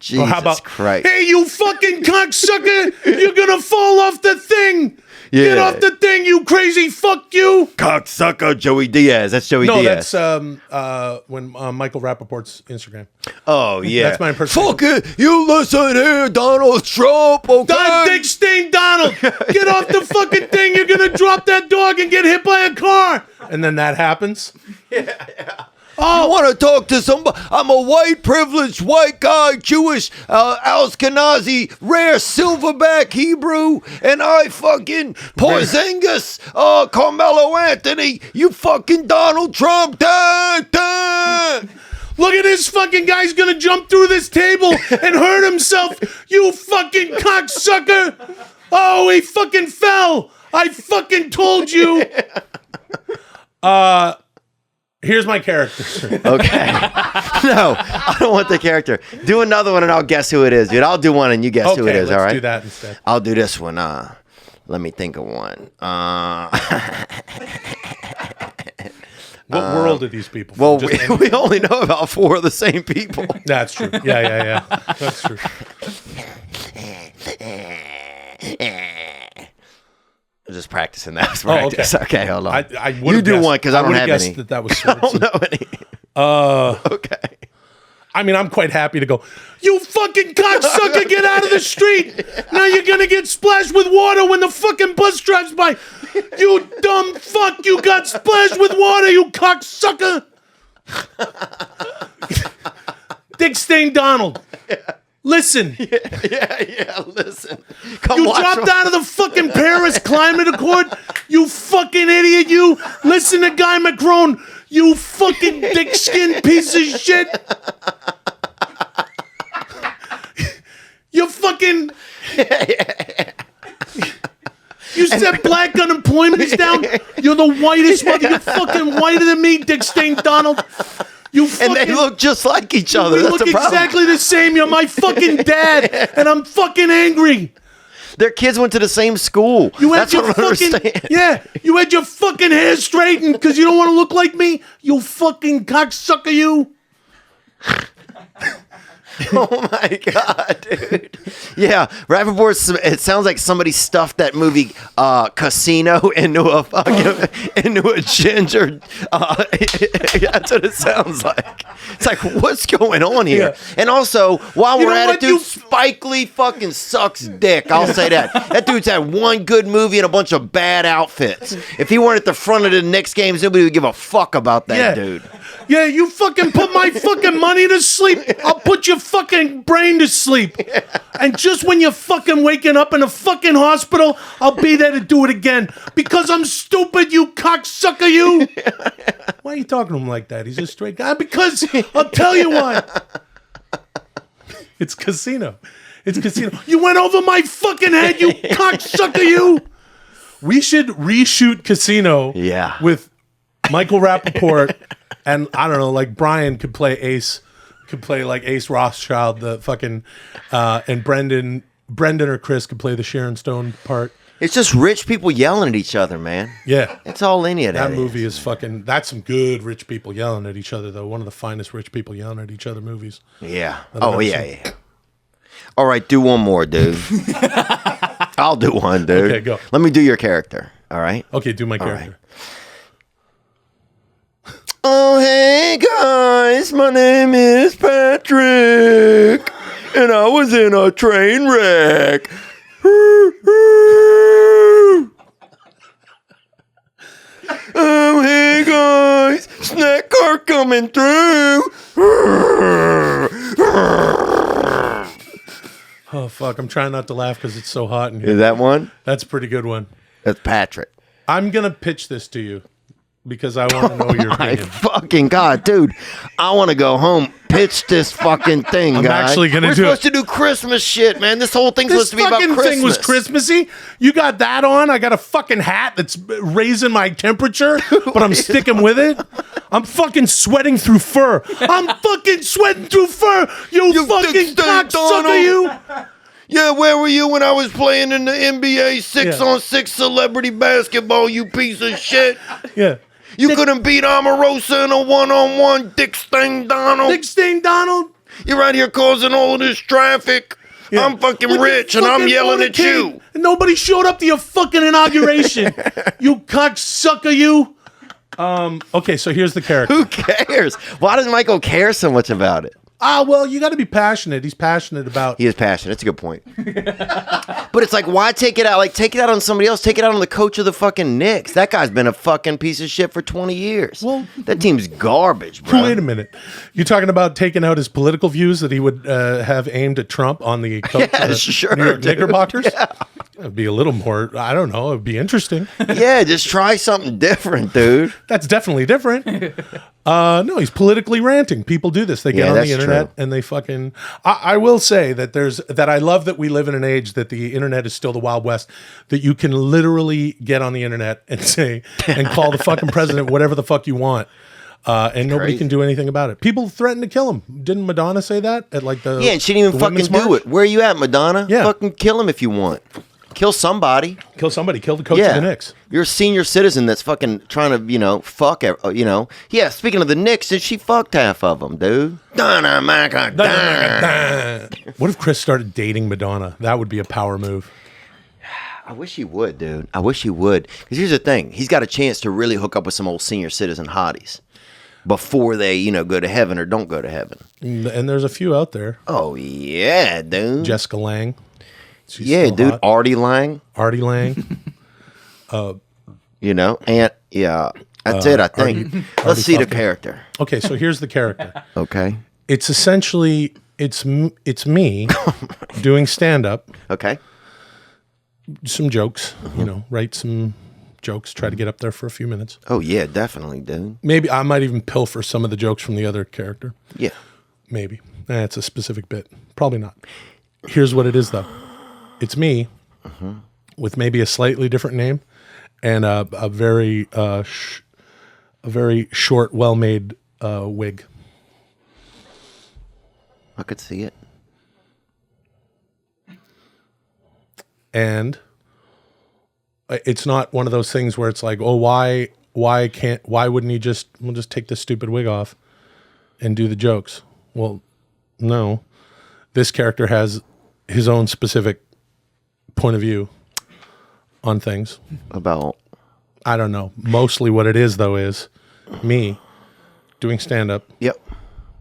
Jesus Or how about Christ. Hey, you fucking cocksucker! You're gonna fall off the thing. Yeah. Get off the thing, you crazy fuck you. Cocksucker Joey Diaz. That's Joey No, Diaz. that's when Michael Rappaport's Instagram. Oh, yeah. That's my impersonation. Fuck it. You listen here, Donald Trump, okay? Don Dick Stain Donald, get off the fucking thing. You're gonna drop that dog and get hit by a car. And then that happens. I want to talk to somebody. I'm a white, privileged, white guy, Jewish, Alaskan, rare silverback Hebrew, and I fucking Porzingis, Carmelo Anthony, you fucking Donald Trump. Da, da. Look at this fucking guy's gonna jump through this table and hurt himself. You fucking cocksucker. Oh, he fucking fell. I fucking told you. Here's my character. Okay. No, I don't want the character. Do another one and I'll guess who it is, dude. I'll do one and you guess who it is, all right? Let's do that instead. I'll do this one. Let me think of one. What world are these people from? Well, Just we only know about 4 of the same people. That's true. Yeah. That's true. I'm just practicing that. Oh, okay. Okay, hold on. I You do one because I don't have guessed any. that was I don't know any. Okay. I mean, I'm quite happy to go, you fucking cocksucker, get out of the street. Now you're going to get splashed with water when the fucking bus drives by. You dumb fuck, you got splashed with water, you cocksucker. Dick Stain Donald. Listen. Yeah, listen. Come You watch dropped my- out of the fucking Paris Climate Accord. You fucking idiot, you. Listen to Guy Macron. You fucking dick skin piece of shit. You fucking... You said black unemployment is down? You're the whitest mother. You're fucking whiter than me, Dick Stain Donald. You fucking... And they look just like each other. We That's look the problem. exactly the same. You're my fucking dad, and I'm fucking angry. Their kids went to the same school. You had That's your what I don't fucking understand. yeah. You had your fucking hair straightened because you don't want to look like me. You fucking cocksucker, you. Oh my god, dude! Yeah, Rappaport's. It sounds like somebody stuffed that movie Casino into a ginger. That's what it sounds like. It's like, what's going on here? Yeah. And also, while You we're know at what, it, dude, Spike Lee fucking sucks dick. I'll say that. That dude's had one good movie and a bunch of bad outfits. If he weren't at the front of the Knicks games, nobody would give a fuck about that dude. Yeah, you fucking put my fucking money to sleep. I'll put your fucking brain to sleep. And just when you're fucking waking up in a fucking hospital, I'll be there to do it again. Because I'm stupid, you cocksucker, you. Why are you talking to him like that? He's a straight guy. Because I'll tell you what. It's Casino. It's Casino. You went over my fucking head, you cocksucker, you. We should reshoot Casino with Michael Rappaport. And I don't know, like Brian could play Ace, could play like Ace Rothschild, the fucking, and Brendan or Chris could play the Sharon Stone part. It's just rich people yelling at each other, man. Yeah. That's all any of that That movie is fucking, that's some good rich people yelling at each other, though. One of the finest rich people yelling at each other movies. Yeah. Oh, yeah. All right, do one more, dude. I'll do one, dude. Okay, go. Let me do your character, all right? Okay, do my character. Right. Oh, hey, guys. My name is Patrick, and I was in a train wreck. Oh, hey, guys. Snack car coming through. Oh, fuck. I'm trying not to laugh because it's so hot in here. Is that one? That's a pretty good one. That's Patrick. I'm going to pitch this to you because I want to know your My opinion. fucking God, dude. I want to go home, pitch this fucking thing, I'm guys. actually gonna We're do supposed to do Christmas shit, man. This whole thing's This supposed to be about fucking Christmas. thing was Christmassy. You got that on. I got a fucking hat that's raising my temperature, but I'm sticking with it. I'm fucking sweating through fur. I'm fucking sweating through fur. You fucking dick stain, cocksucker, Donald. you. Yeah, where were you when I was playing in the NBA 6-on-6 celebrity basketball, you piece of shit? Yeah. You couldn't beat Omarosa in a one-on-one, Dick Stain Donald. Dick Stain Donald. You're right here causing all of this traffic. Yeah. I'm fucking With rich, your and I'm fucking yelling at motorcade. you. And nobody showed up to your fucking inauguration. You cocksucker, you. Okay, so here's the character. Who cares? Why does Michael care so much about it? Well, you got to be passionate. He's passionate about. He is passionate. That's a good point. But it's like, why take it out? Like, take it out on somebody else. Take it out on the coach of the fucking Knicks. That guy's been a fucking piece of shit for 20 years. Well, that team's garbage, bro. Wait a minute. You're talking about taking out his political views that he would have aimed at Trump on the coach of the sure, New York dude. Knickerbockers? Yeah. It'd be a little more, I don't know, it'd be interesting. Yeah, just try something different, dude. That's definitely different. No, he's politically ranting. People do this. They get on the internet and they fucking. I will say that I love that we live in an age that the internet is still the Wild West. That you can literally get on the internet and say and call the fucking president whatever the fuck you want, and nobody can do anything about it. People threaten to kill him. Didn't Madonna say that at like the? Yeah, and she didn't even fucking do it. Where are you at, Madonna? Yeah, fucking kill him if you want. Kill somebody. Kill somebody. Kill the coach of the Knicks. You're a senior citizen that's fucking trying to, fuck, Yeah, speaking of the Knicks, she fucked half of them, dude. What if Chris started dating Madonna? That would be a power move. I wish he would, dude. I wish he would. Because here's the thing. He's got a chance to really hook up with some old senior citizen hotties before they, go to heaven or don't go to heaven. And there's a few out there. Oh, yeah, dude. Jessica Lange. She's dude. hot. Artie Lang. Artie Lang. That's it, I think. Let's see the character. Okay, so here's the character. Okay. It's essentially, it's me doing stand-up. Okay. Some jokes, write some jokes, try to get up there for a few minutes. Oh, yeah, definitely, dude. Maybe I might even pilfer some of the jokes from the other character. Yeah. Maybe. It's a specific bit. Probably not. Here's what it is, though. It's me with maybe a slightly different name and a very short, well-made wig. I could see it. And it's not one of those things where it's like, oh, why wouldn't he just take this stupid wig off and do the jokes? Well, no. this character has his own specific point of view on things. About I don't know. Mostly what it is, though, is me doing stand-up. Yep.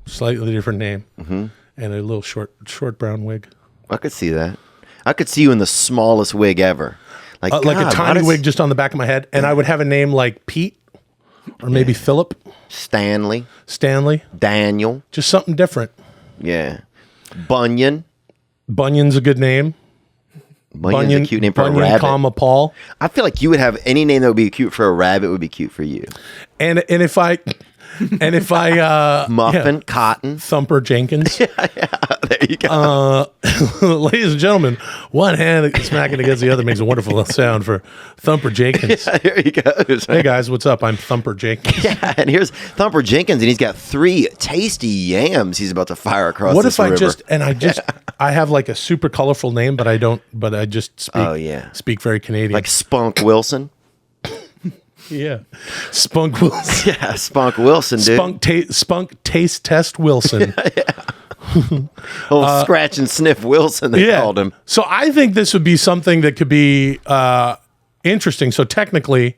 Slightly different name. Mm-hmm. And a little short brown wig. I could see that. I could see you in the smallest wig ever. Like a tiny wig just on the back of my head. And I would have a name like Pete or maybe Philip. Stanley. Daniel. Just something different. Yeah. Bunyan. Bunyan's a good name. Bunyan's a cute name for a rabbit. Comma Paul. I feel like you would have any name that would be cute for a rabbit would be cute for you. And if I Muffin, Cotton, Thumper Jenkins. There you go. Ladies and gentlemen, one hand smacking against the other makes a wonderful sound for Thumper Jenkins. Yeah, there he goes. Hey guys, what's up? I'm Thumper Jenkins. Yeah, and here's Thumper Jenkins, and he's got 3 tasty yams he's about to fire across What this if I river. I have like a super colorful name, but I just speak very Canadian. Like Spunk Wilson? Yeah. Spunk Wilson. Yeah, Spunk Wilson, dude. Spunk Taste Test Wilson. Scratch and Sniff Wilson, they called him. So I think this would be something that could be interesting. So technically,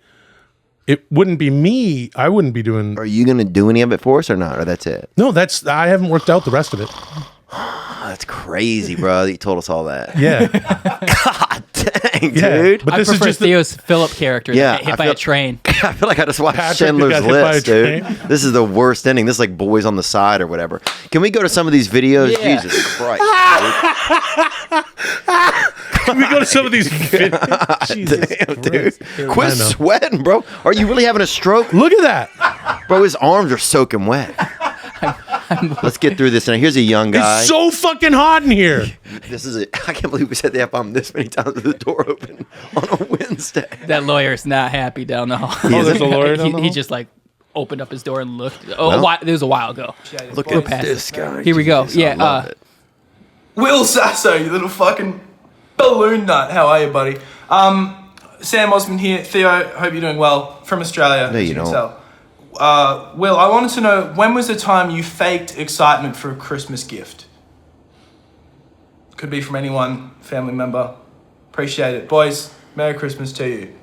it wouldn't be me. I wouldn't be doing... Are you going to do any of it for us or not? Or that's it? No, I haven't worked out the rest of it. That's crazy, bro. You told us all that. Yeah. God dang, dude. But I this prefer is just Theo's Philip character Yeah, that got hit by a train. I feel like I just watched Patrick Schindler's got hit by a List, dude. train. This is the worst ending. This is like Boys on the Side or whatever. Can we go to some of these videos? Yeah. Jesus Christ, Can we go to some of these videos? Jesus dude. Christ. Quit I know. sweating, bro. Are you really having a stroke? Look at that. Bro, his arms are soaking wet. Let's get through this. Now, here's a young guy. It's so fucking hot in here. This is it. I can't believe we said the F-bomb this many times with the door open on a Wednesday. That lawyer's not happy down the hall. Oh, there's a lawyer down the He hall? just like opened up his door and looked. It was a while ago. Look We're at past this it. guy. Here we go. Jesus, I love it. Will Sasso, you little fucking balloon nut. How are you, buddy? Sam Osmond here. Theo, hope you're doing well. From Australia, No, as you can don't. tell. Will, I wanted to know, when was the time you faked excitement for a Christmas gift? Could be from anyone, family member. Appreciate it. Boys, Merry Christmas to you.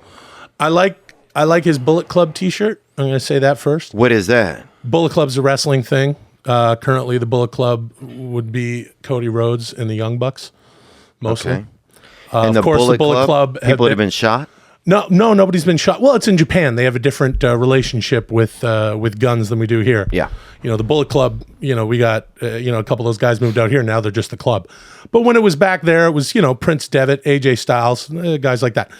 I like his Bullet Club t-shirt. I'm going to say that first. What is that? Bullet Club's a wrestling thing. Currently, the Bullet Club would be Cody Rhodes and the Young Bucks, mostly. Okay. And of course, the Bullet Club people would have been shot? No, nobody's been shot. Well, it's in Japan. They have a different relationship with guns than we do here. Yeah. You know, the Bullet Club, we got, a couple of those guys moved out here. Now they're just the club. But when it was back there, it was, Prince Devitt, AJ Styles, guys like that.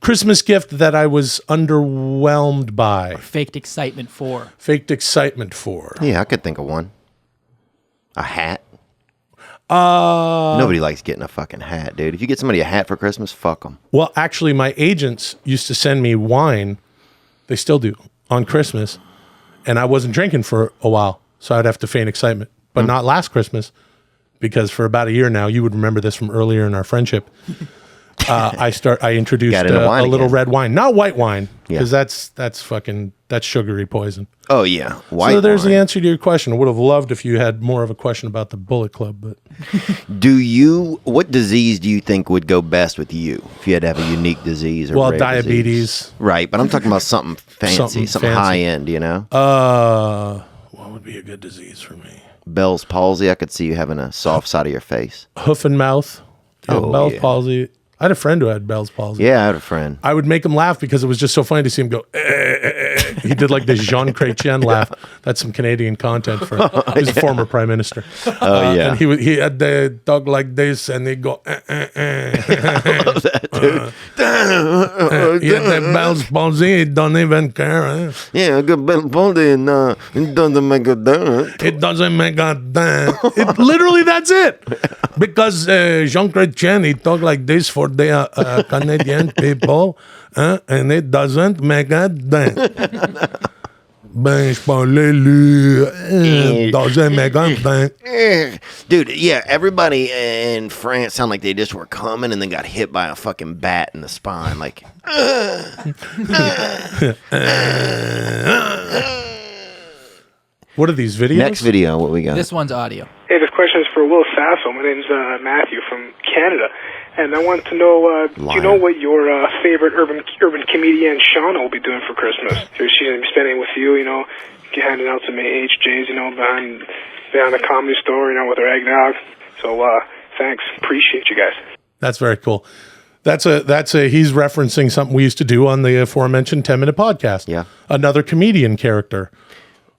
Christmas gift that I was underwhelmed by. Faked excitement for. Yeah, I could think of one. A hat. Nobody likes getting a fucking hat, dude. If you get somebody a hat for Christmas, fuck them. Well, actually, my agents used to send me wine. They still do on Christmas. And I wasn't drinking for a while. So I'd have to feign excitement. But not last Christmas. Because for about a year now, you would remember this from earlier in our friendship. I introduced Got into wine a little again. red wine, not white wine, Yeah. because that's sugary poison. Oh, yeah. White So there's wine. the answer to your question. I would have loved if you had more of a question about the Bullet Club, but What disease do you think would go best with you if you had to have a unique disease? Or rare diabetes. disease? Right, but I'm talking about something fancy, something fancy. high end, what would be a good disease for me? Bell's palsy, I could see you having a soft side of your face. Hoof and mouth. Bell's yeah. palsy. I had a friend who had Bell's palsy. Yeah, I had a friend. I would make him laugh because it was just so funny to see him go. He did like this Jean Chrétien laugh. That's some Canadian content for his former prime minister. Oh, yeah. And he had the dog like this, and he'd go. I love that, dude. He had that Bell's palsy. He don't even care. Huh? Yeah, I got Bell's palsy and it doesn't make a difference. It doesn't make a damn. Literally, that's it. Because Jean Chrétien, he talk like this for the Canadian people, and it doesn't make a dent. Ben, je parlais lui, doesn't make a dent. Dude, yeah, everybody in France sound like they just were coming and then got hit by a fucking bat in the spine. Like, What are these videos? next video, what we got? This one's audio. Hey, this question is for Will Sasso. My name's Matthew from Canada, and I want to know, do you know what your favorite urban comedian Shauna will be doing for Christmas? So she's going to be spending with you, handing out some HJs, behind the comedy store, with her eggnog. So thanks, appreciate you guys. That's very cool. He's referencing something we used to do on the aforementioned 10-minute podcast. Yeah. Another comedian character.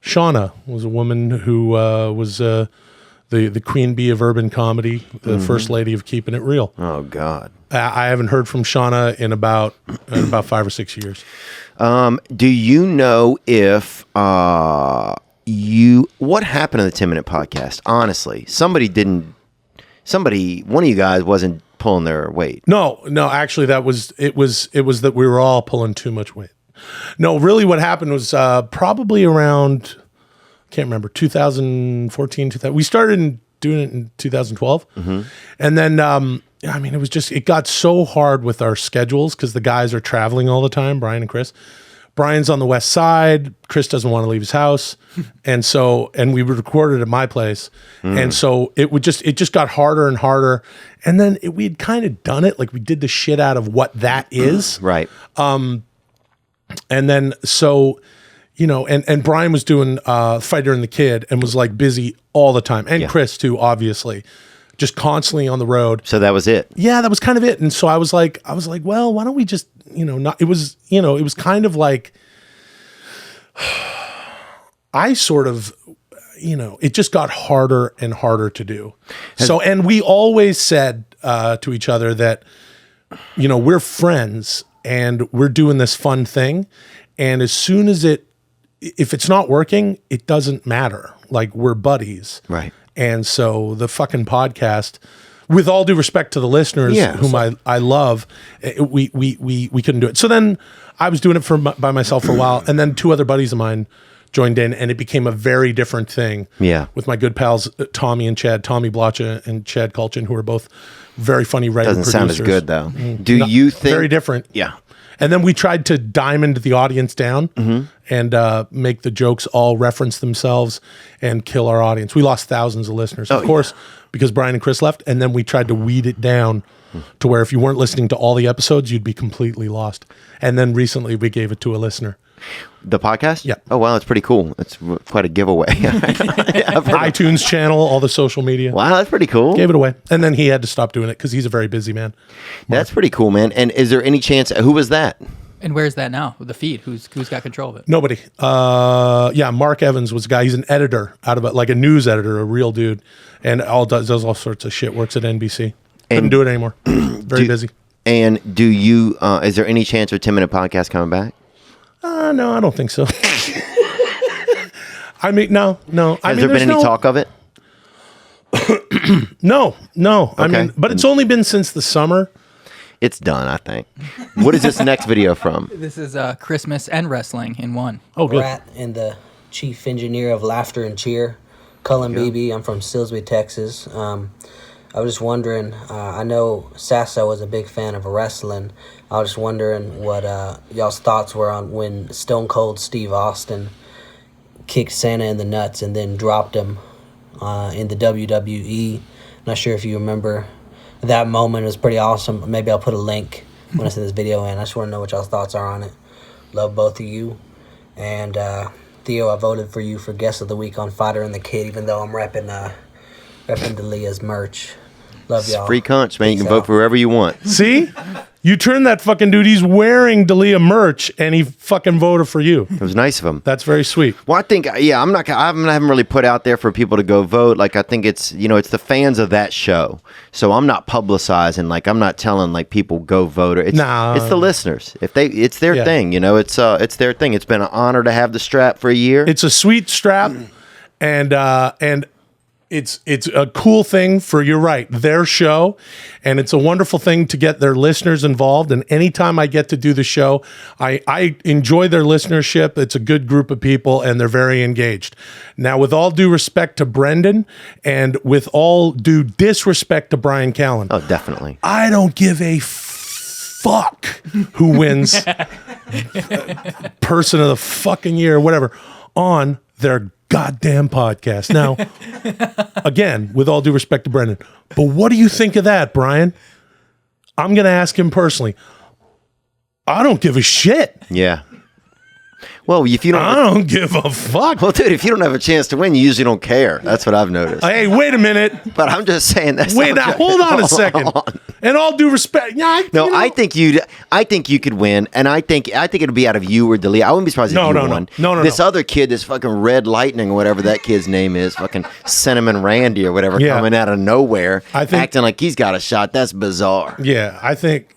Shauna was a woman who was the queen bee of urban comedy, the first lady of keeping it real. Oh God. I haven't heard from Shauna in about 5 or 6 years. Do you know if what happened in the 10-minute podcast? Honestly, one of you guys wasn't pulling their weight. No, actually it was that we were all pulling too much weight. No, really what happened was probably around, I can't remember, 2014, 2000. We started doing it in 2012. And then, it got so hard with our schedules because the guys are traveling all the time, Brian and Chris. Brian's on the west side. Chris doesn't want to leave his house. And we recorded at my place. And so it just got harder and harder. And then we had kind of done it. Like we did the shit out of what that is. Right. And then, and Brian was doing Fighter and the Kid and was like busy all the time. And Chris too, obviously, just constantly on the road. So that was it. Yeah, that was kind of it. And so I was like, well, why don't we just, not, it was kind of like, I sort of, it just got harder and harder to do. And we always said to each other that, we're friends and we're doing this fun thing. And as soon as if it's not working, it doesn't matter. Like we're buddies. Right. And so the fucking podcast, with all due respect to the listeners whom I love, we couldn't do it. So then I was doing it by myself for a while. And then 2 other buddies of mine joined in and it became a very different thing. Yeah. With my good pals, Tommy and Chad, Tommy Blotcha and Chad Kulchin, who are both very funny writer producers. Doesn't sound as good though. Do you think? Very different. Yeah. And then we tried to diamond the audience down and make the jokes all reference themselves and kill our audience. We lost thousands of listeners, of course, because Brian and Chris left. And then we tried to weed it down to where if you weren't listening to all the episodes, you'd be completely lost. And then recently we gave it to a listener. The podcast? Yeah. Oh, wow, that's pretty cool. That's quite a giveaway. iTunes channel, all the social media. Wow, that's pretty cool. Gave it away. And then he had to stop doing it because he's a very busy man. That's pretty cool, man. And is there any chance, who was that? And where's that now? The feed? Who's got control of it? Nobody. Mark Evans was a guy. He's an editor out of it, like a news editor, a real dude, and does all sorts of shit. Works at NBC. Couldn't do it anymore. Very busy. And do you? Is there any chance of 10-minute podcast coming back? No, I don't think so. I mean, no. Has there been any talk of it? No. Okay. I mean, but it's only been since the summer. It's done, I think. What is this next video from? This is Christmas and wrestling in one. Oh, good. Rat and the chief engineer of Laughter and Cheer, Cullen Beebe. I'm from Silsbee, Texas. I was just wondering, I know Sasso was a big fan of wrestling. I was just wondering what y'all's thoughts were on when Stone Cold Steve Austin kicked Santa in the nuts and then dropped him in the WWE. Not sure if you remember that moment. It was pretty awesome. Maybe I'll put a link when I send this video in. I just want to know what y'all's thoughts are on it. Love both of you. And Theo, I voted for you for Guest of the Week on Fighter and the Kid, even though I'm repping D'Elia's merch. Love y'all. It's free conch, man. You can vote for whoever you want. See? You turned that fucking dude. He's wearing D'Elia merch, and he fucking voted for you. It was nice of him. That's very sweet. Well, I think, I haven't really put out there for people to go vote. Like, I think it's, it's the fans of that show. So I'm not publicizing, like, I'm not telling, like, people go vote. It's the listeners. It's their thing, it's their thing. It's been an honor to have the strap for a year. It's a sweet strap, and it's a cool thing for, you're right, their show, and it's a wonderful thing to get their listeners involved. And anytime I get to do the show, I enjoy their listenership. It's a good group of people, and they're very engaged. Now, with all due respect to Brendan, and with all due disrespect to Brian Callen, oh, definitely, I don't give a fuck who wins Person of the fucking Year, whatever, on their goddamn podcast. Now, again, with all due respect to Brendan, but what do you think of that, Brian? I'm going to ask him personally. I don't give a shit. Yeah. Well, if you don't, I don't give a fuck. well, dude, if you don't have a chance to win, you usually don't care. That's what I've noticed. Hey, wait a minute. But I'm just saying that's. Wait, now hold on a second. And all due respect, I think you could win, and I think it'd be out of you or Dolly. I wouldn't be surprised if you won. No. This other kid, this fucking Red Lightning or whatever that kid's name is, fucking Cinnamon Randy or whatever, coming out of nowhere, acting like he's got a shot. That's bizarre. Yeah, I think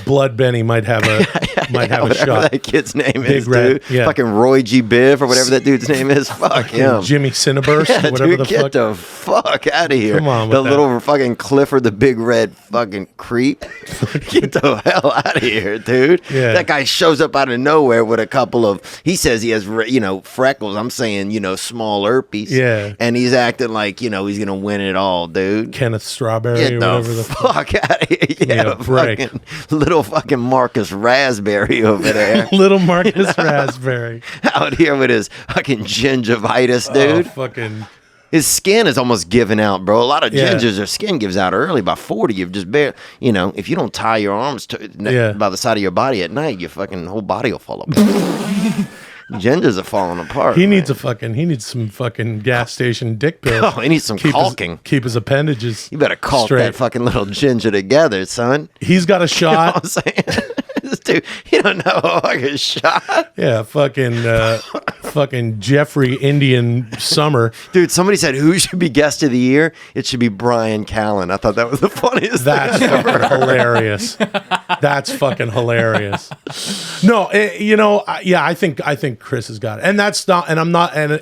Blood Benny might have a whatever shot. That kid's name Big is, Red, dude. yeah. Fucking Roy G. Biv or whatever that dude's name is. Fuck him. Jimmy Cinnaburst, Yeah, whatever dude, the get fuck. the fuck out of here. Come on with the that. little fucking Clifford the Big Red fucking creep. Get the hell out of here, dude. Yeah. That guy shows up out of nowhere with a couple of, he says he has, freckles. I'm saying, small herpes. Yeah. And he's acting like, he's going to win it all, dude. Kenneth Strawberry Get or the whatever the fuck out of here. Yeah, break. fucking little fucking Marcus Raspberry over there. Little Marcus Raspberry. Out here with his fucking gingivitis, dude. Oh, fucking. His skin is almost giving out, bro. A lot of Yeah. gingers, their skin gives out early. By 40, you've just barely, if you don't tie your arms by the side of your body at night, your fucking whole body will fall apart. Gingers are falling apart. He man. needs some fucking gas station dick pills. Oh, he needs some caulking. Keep his appendages. You better caulk straight. that fucking little ginger together, son. He's got a You know shot. what I'm saying? This dude, you don't know a fucking shot. Yeah, fucking Jeffrey Indian Summer. Dude, somebody said, who should be guest of the year? It should be Brian Callen. I thought that was the funniest That's thing ever. fucking hilarious. That's fucking hilarious. No, I think Chris has got it, and that's not. And I'm not. And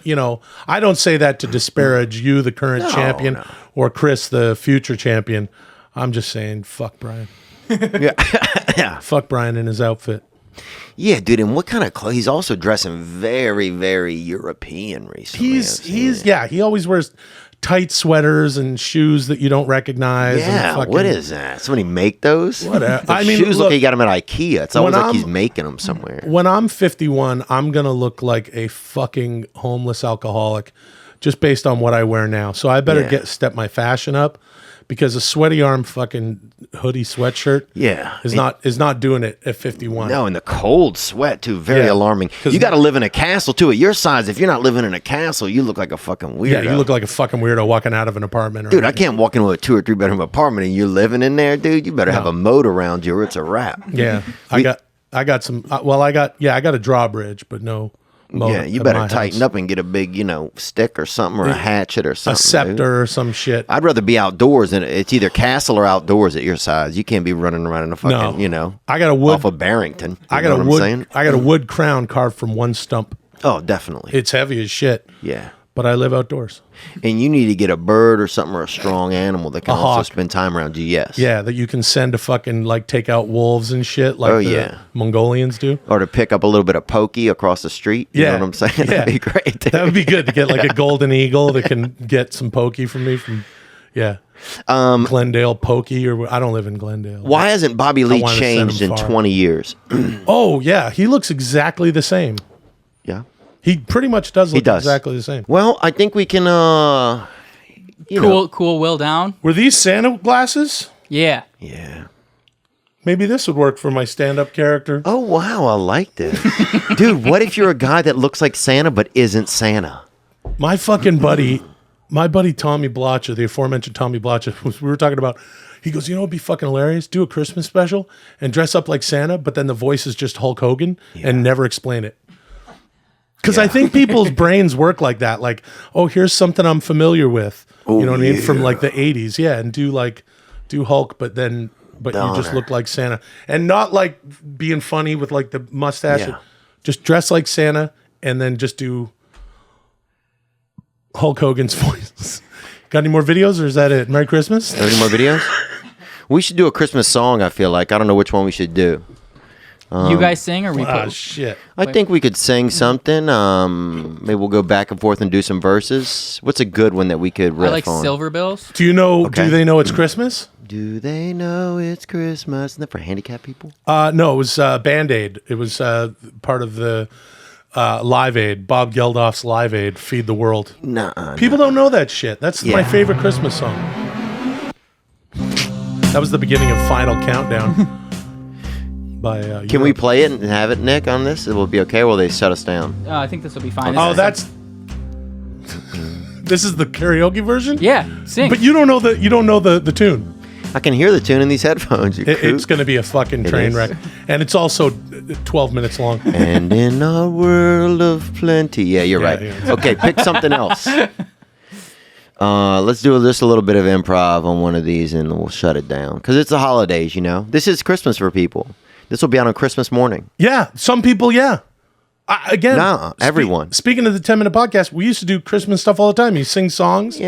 I don't say that to disparage you, the current champion, or Chris, the future champion. I'm just saying, fuck Brian. Yeah. Fuck Brian in his outfit. Yeah, dude, and what kind of clothes? He's also dressing very, very European recently. He always wears tight sweaters and shoes that you don't recognize. Yeah, and fucking, what is that? Somebody make those? Whatever. The I mean, shoes look look, like you got them at IKEA. It's always when like he's I'm- making them somewhere. When I'm 51, I'm gonna look like a fucking homeless alcoholic, just based on what I wear now. So I better step my fashion up, because a sweaty arm fucking hoodie sweatshirt is not doing it at 51. No, and the cold sweat too, very Yeah. alarming. You got to live in a castle too. At your size, if you're not living in a castle, you look like a fucking weirdo. Yeah, you look like a fucking weirdo walking out of an apartment. Dude, I can't walk into a 2 or 3 bedroom apartment and you're living in there, dude. You better have a moat around you or it's a wrap. Yeah, I got some. I got a drawbridge, but no. Yeah, you better tighten up and get a big, stick or something, or a hatchet or something. A scepter dude. or some shit. I'd rather be outdoors than it's either castle or outdoors at your size. You can't be running around in a fucking, I got a wood off of Barrington. I got a wood crown carved from one stump. Oh, definitely. It's heavy as shit. Yeah. But I live outdoors. And you need to get a bird or something, or a strong animal that can A also hawk. spend time around you. Yes. Yeah, that you can send to fucking take out wolves and shit like the Mongolians do. Or to pick up a little bit of pokey across the street. You know what I'm saying? Yeah. That'd be great. That would be good to get a golden eagle that can get some pokey from me Glendale pokey, or I don't live in Glendale. Why hasn't Bobby Lee wanna send changed him in far. 20 years? Oh yeah, he looks exactly the same. Yeah. He pretty much does look does. exactly the same. Well, I think we can, Cool Will down. Were these Santa glasses? Yeah. Yeah. Maybe this would work for my stand-up character. Oh, wow. I like this. Dude, what if you're a guy that looks like Santa but isn't Santa? My fucking buddy, Tommy Blotcha, the aforementioned Tommy Blotcha, we were talking about, he goes, it'd be fucking hilarious, do a Christmas special and dress up like Santa, but then the voice is just Hulk Hogan and never explain it. Because I think people's brains work like that. Like, oh, here's something I'm familiar with. You know what I mean? From the 80s. Yeah. And do Hulk, but you just look like Santa. And not being funny with the mustache. Yeah. Just dress like Santa and then just do Hulk Hogan's voice. Got any more videos or is that it? Merry Christmas? Any more videos? We should do a Christmas song, I feel like. I don't know which one we should do. You guys sing or we Ah, shit. I think we could sing something. Maybe we'll go back and forth and do some verses. What's a good one that we could riff I like on? Silver Bills. Do you know, Okay. do they know it's Christmas? Do they know it's Christmas? Isn't that for handicapped people? No, it was Band-Aid. It was part of the Live Aid, Bob Geldof's Live Aid, Feed the World. Nah. People don't know that shit. That's my favorite Christmas song. That was the beginning of Final Countdown. By Can we play it and have it, Nick, on this? It will be okay, or will they shut us down? I think this will be fine. Oh, that's... This is the karaoke version? Yeah, sing. But you don't know the tune. I can hear the tune in these headphones. It's going to be a fucking train wreck. And it's also 12 minutes long. And in our world of plenty. Yeah, you're right. Yeah. Okay, pick something else. Let's do just a little bit of improv on one of these and we'll shut it down. Because it's the holidays, you know? This is Christmas for people. This will be out on Christmas morning. Yeah, some people, yeah. Everyone. Speaking of the 10-minute podcast, we used to do Christmas stuff all the time. You sing songs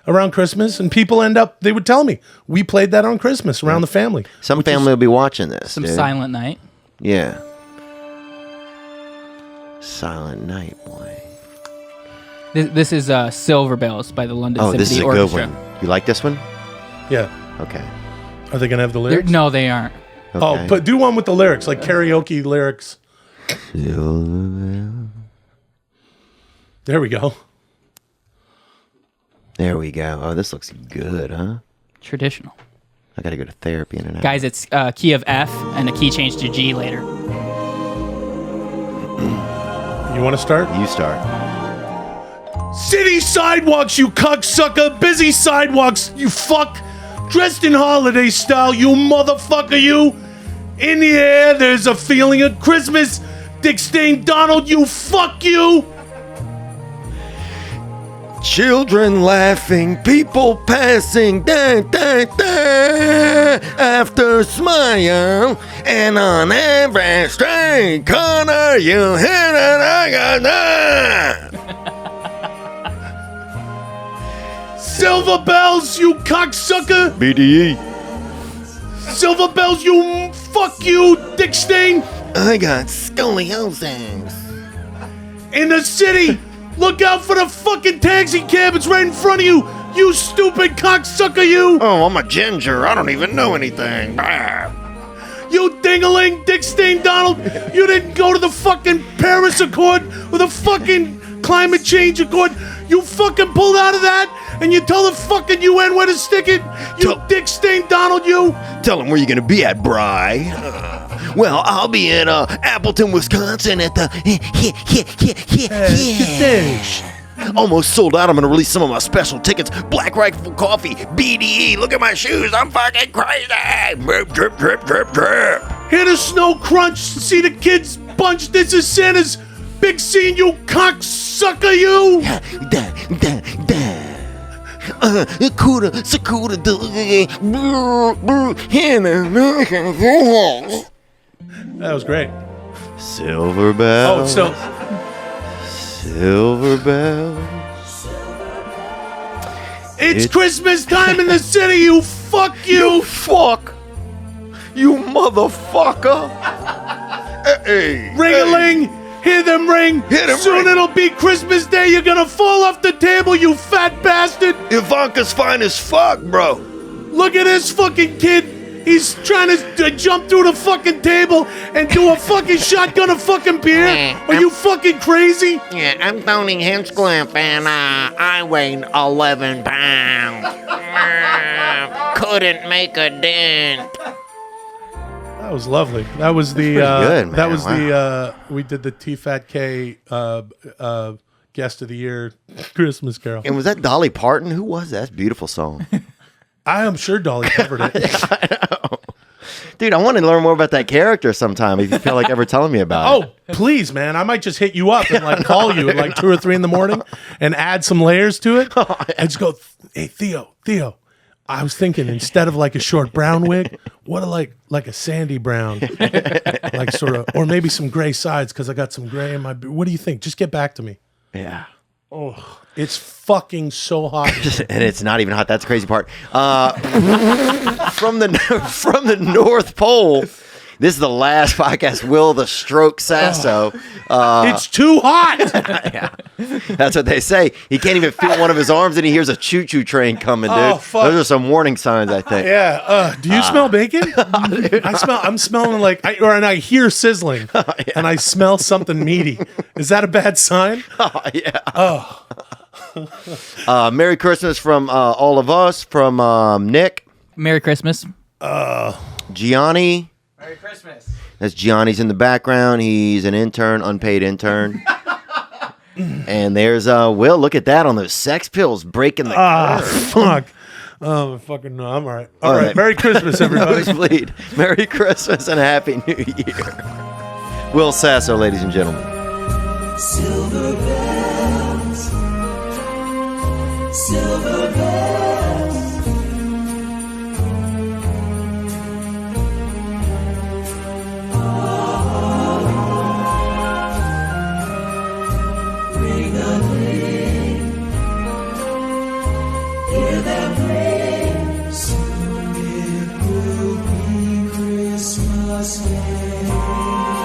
around Christmas, and people they would tell me, we played that on Christmas around the family. Some family will be watching this. Some dude. Silent Night. Yeah. Silent Night, boy. This is Silver Bells by the London Symphony this is a Orchestra. good one. You like this one? Yeah. Okay. Are they going to have the lyrics? No, they aren't. Okay. Oh, but do one with the lyrics, like karaoke lyrics. There we go. There we go. Oh, this looks good, huh? Traditional. I got to go to therapy in an hour. Guys, it's key of F and a key change to G later. You want to start? You start. City sidewalks, you cocksucker. Busy sidewalks, you fuck. Dressed in holiday style, you motherfucker, you. In the air, there's a feeling of Christmas. Dick Stain Donald, you fuck you. Children laughing, people passing, da, da, da, after smile, and on every street corner you hit it, I got that. Silver bells, you cocksucker. BDE. Silver bells, you fuck you, Dick Stain. I got scoliosis. In the city, look out for the fucking taxi cab. It's right in front of you. You stupid cocksucker, you. Oh, I'm a ginger. I don't even know anything. You ding-a-ling, Dick Stain Donald. You didn't go to the fucking Paris Accord or the fucking climate change accord. You fucking pulled out of that and you tell the fucking UN where to stick it. You Dick Stain Donald, you. Tell him where you're gonna be at, Bri. Well, I'll be in Appleton, Wisconsin at the Almost sold out. I'm gonna release some of my special tickets. Black Rifle Coffee, BDE. Look at my shoes. I'm fucking crazy. Drip, drip, drip, drip, drip. Hear the snow crunch. See the kids bunch. This is Santa's big scene, you cocksucker, you. That was great. Silver bells. Oh, Silver bells. It's Christmas time in the city, you fuck you. Fuck. You motherfucker. Hey. Ring-a-ling. Hear them ring. Soon it'll be Christmas Day. You're gonna fall off the table, you fat bastard. Ivanka's fine as fuck, bro. Look at this fucking kid. He's trying to jump through the fucking table and do a fucking shotgun of fucking beer. Are you fucking crazy? Yeah, I'm Tony Hinchcliffe, and I weighed 11 pounds. Couldn't make a dent. That was lovely. That was the good, man. that was Wow. the we did the T-Fat-K guest of the year Christmas Carol. And was that Dolly Parton? Who was that? That's a beautiful song. I am sure Dolly covered it. Dude, I want to learn more about that character sometime if you feel like ever telling me about it. Oh, please, man. I might just hit you up and like call you at like 2 or 3 in the morning and add some layers to it. And just go, hey, Theo, I was thinking instead of like a short brown wig, what a like a sandy brown, like sort of, or maybe some gray sides because I got some gray in my. What do you think? Just get back to me. Yeah. Oh, it's fucking so hot. And it's not even hot. That's the crazy part. From the North Pole, This is the last podcast. Will the stroke Sasso? It's too hot. Yeah. That's what they say. He can't even feel one of his arms, and he hears a choo-choo train coming, dude. Oh, fuck. Those are some warning signs, I think. Yeah. Do you smell bacon? I'm smelling like, I hear sizzling, and I smell something meaty. Is that a bad sign? Oh, yeah. Merry Christmas from all of us, from Nick. Merry Christmas. Gianni. Merry Christmas. That's Gianni's in the background. He's an intern, unpaid intern. And there's Will. Look at that on those sex pills breaking the curve. Fuck. Oh, fucking no. I'm all right. All right. Merry Christmas, everybody. Nosebleed. Merry Christmas and Happy New Year. Will Sasso, ladies and gentlemen. Silver bells, silver bells. Ring a ring, hear them ring. Soon it will be Christmas Day.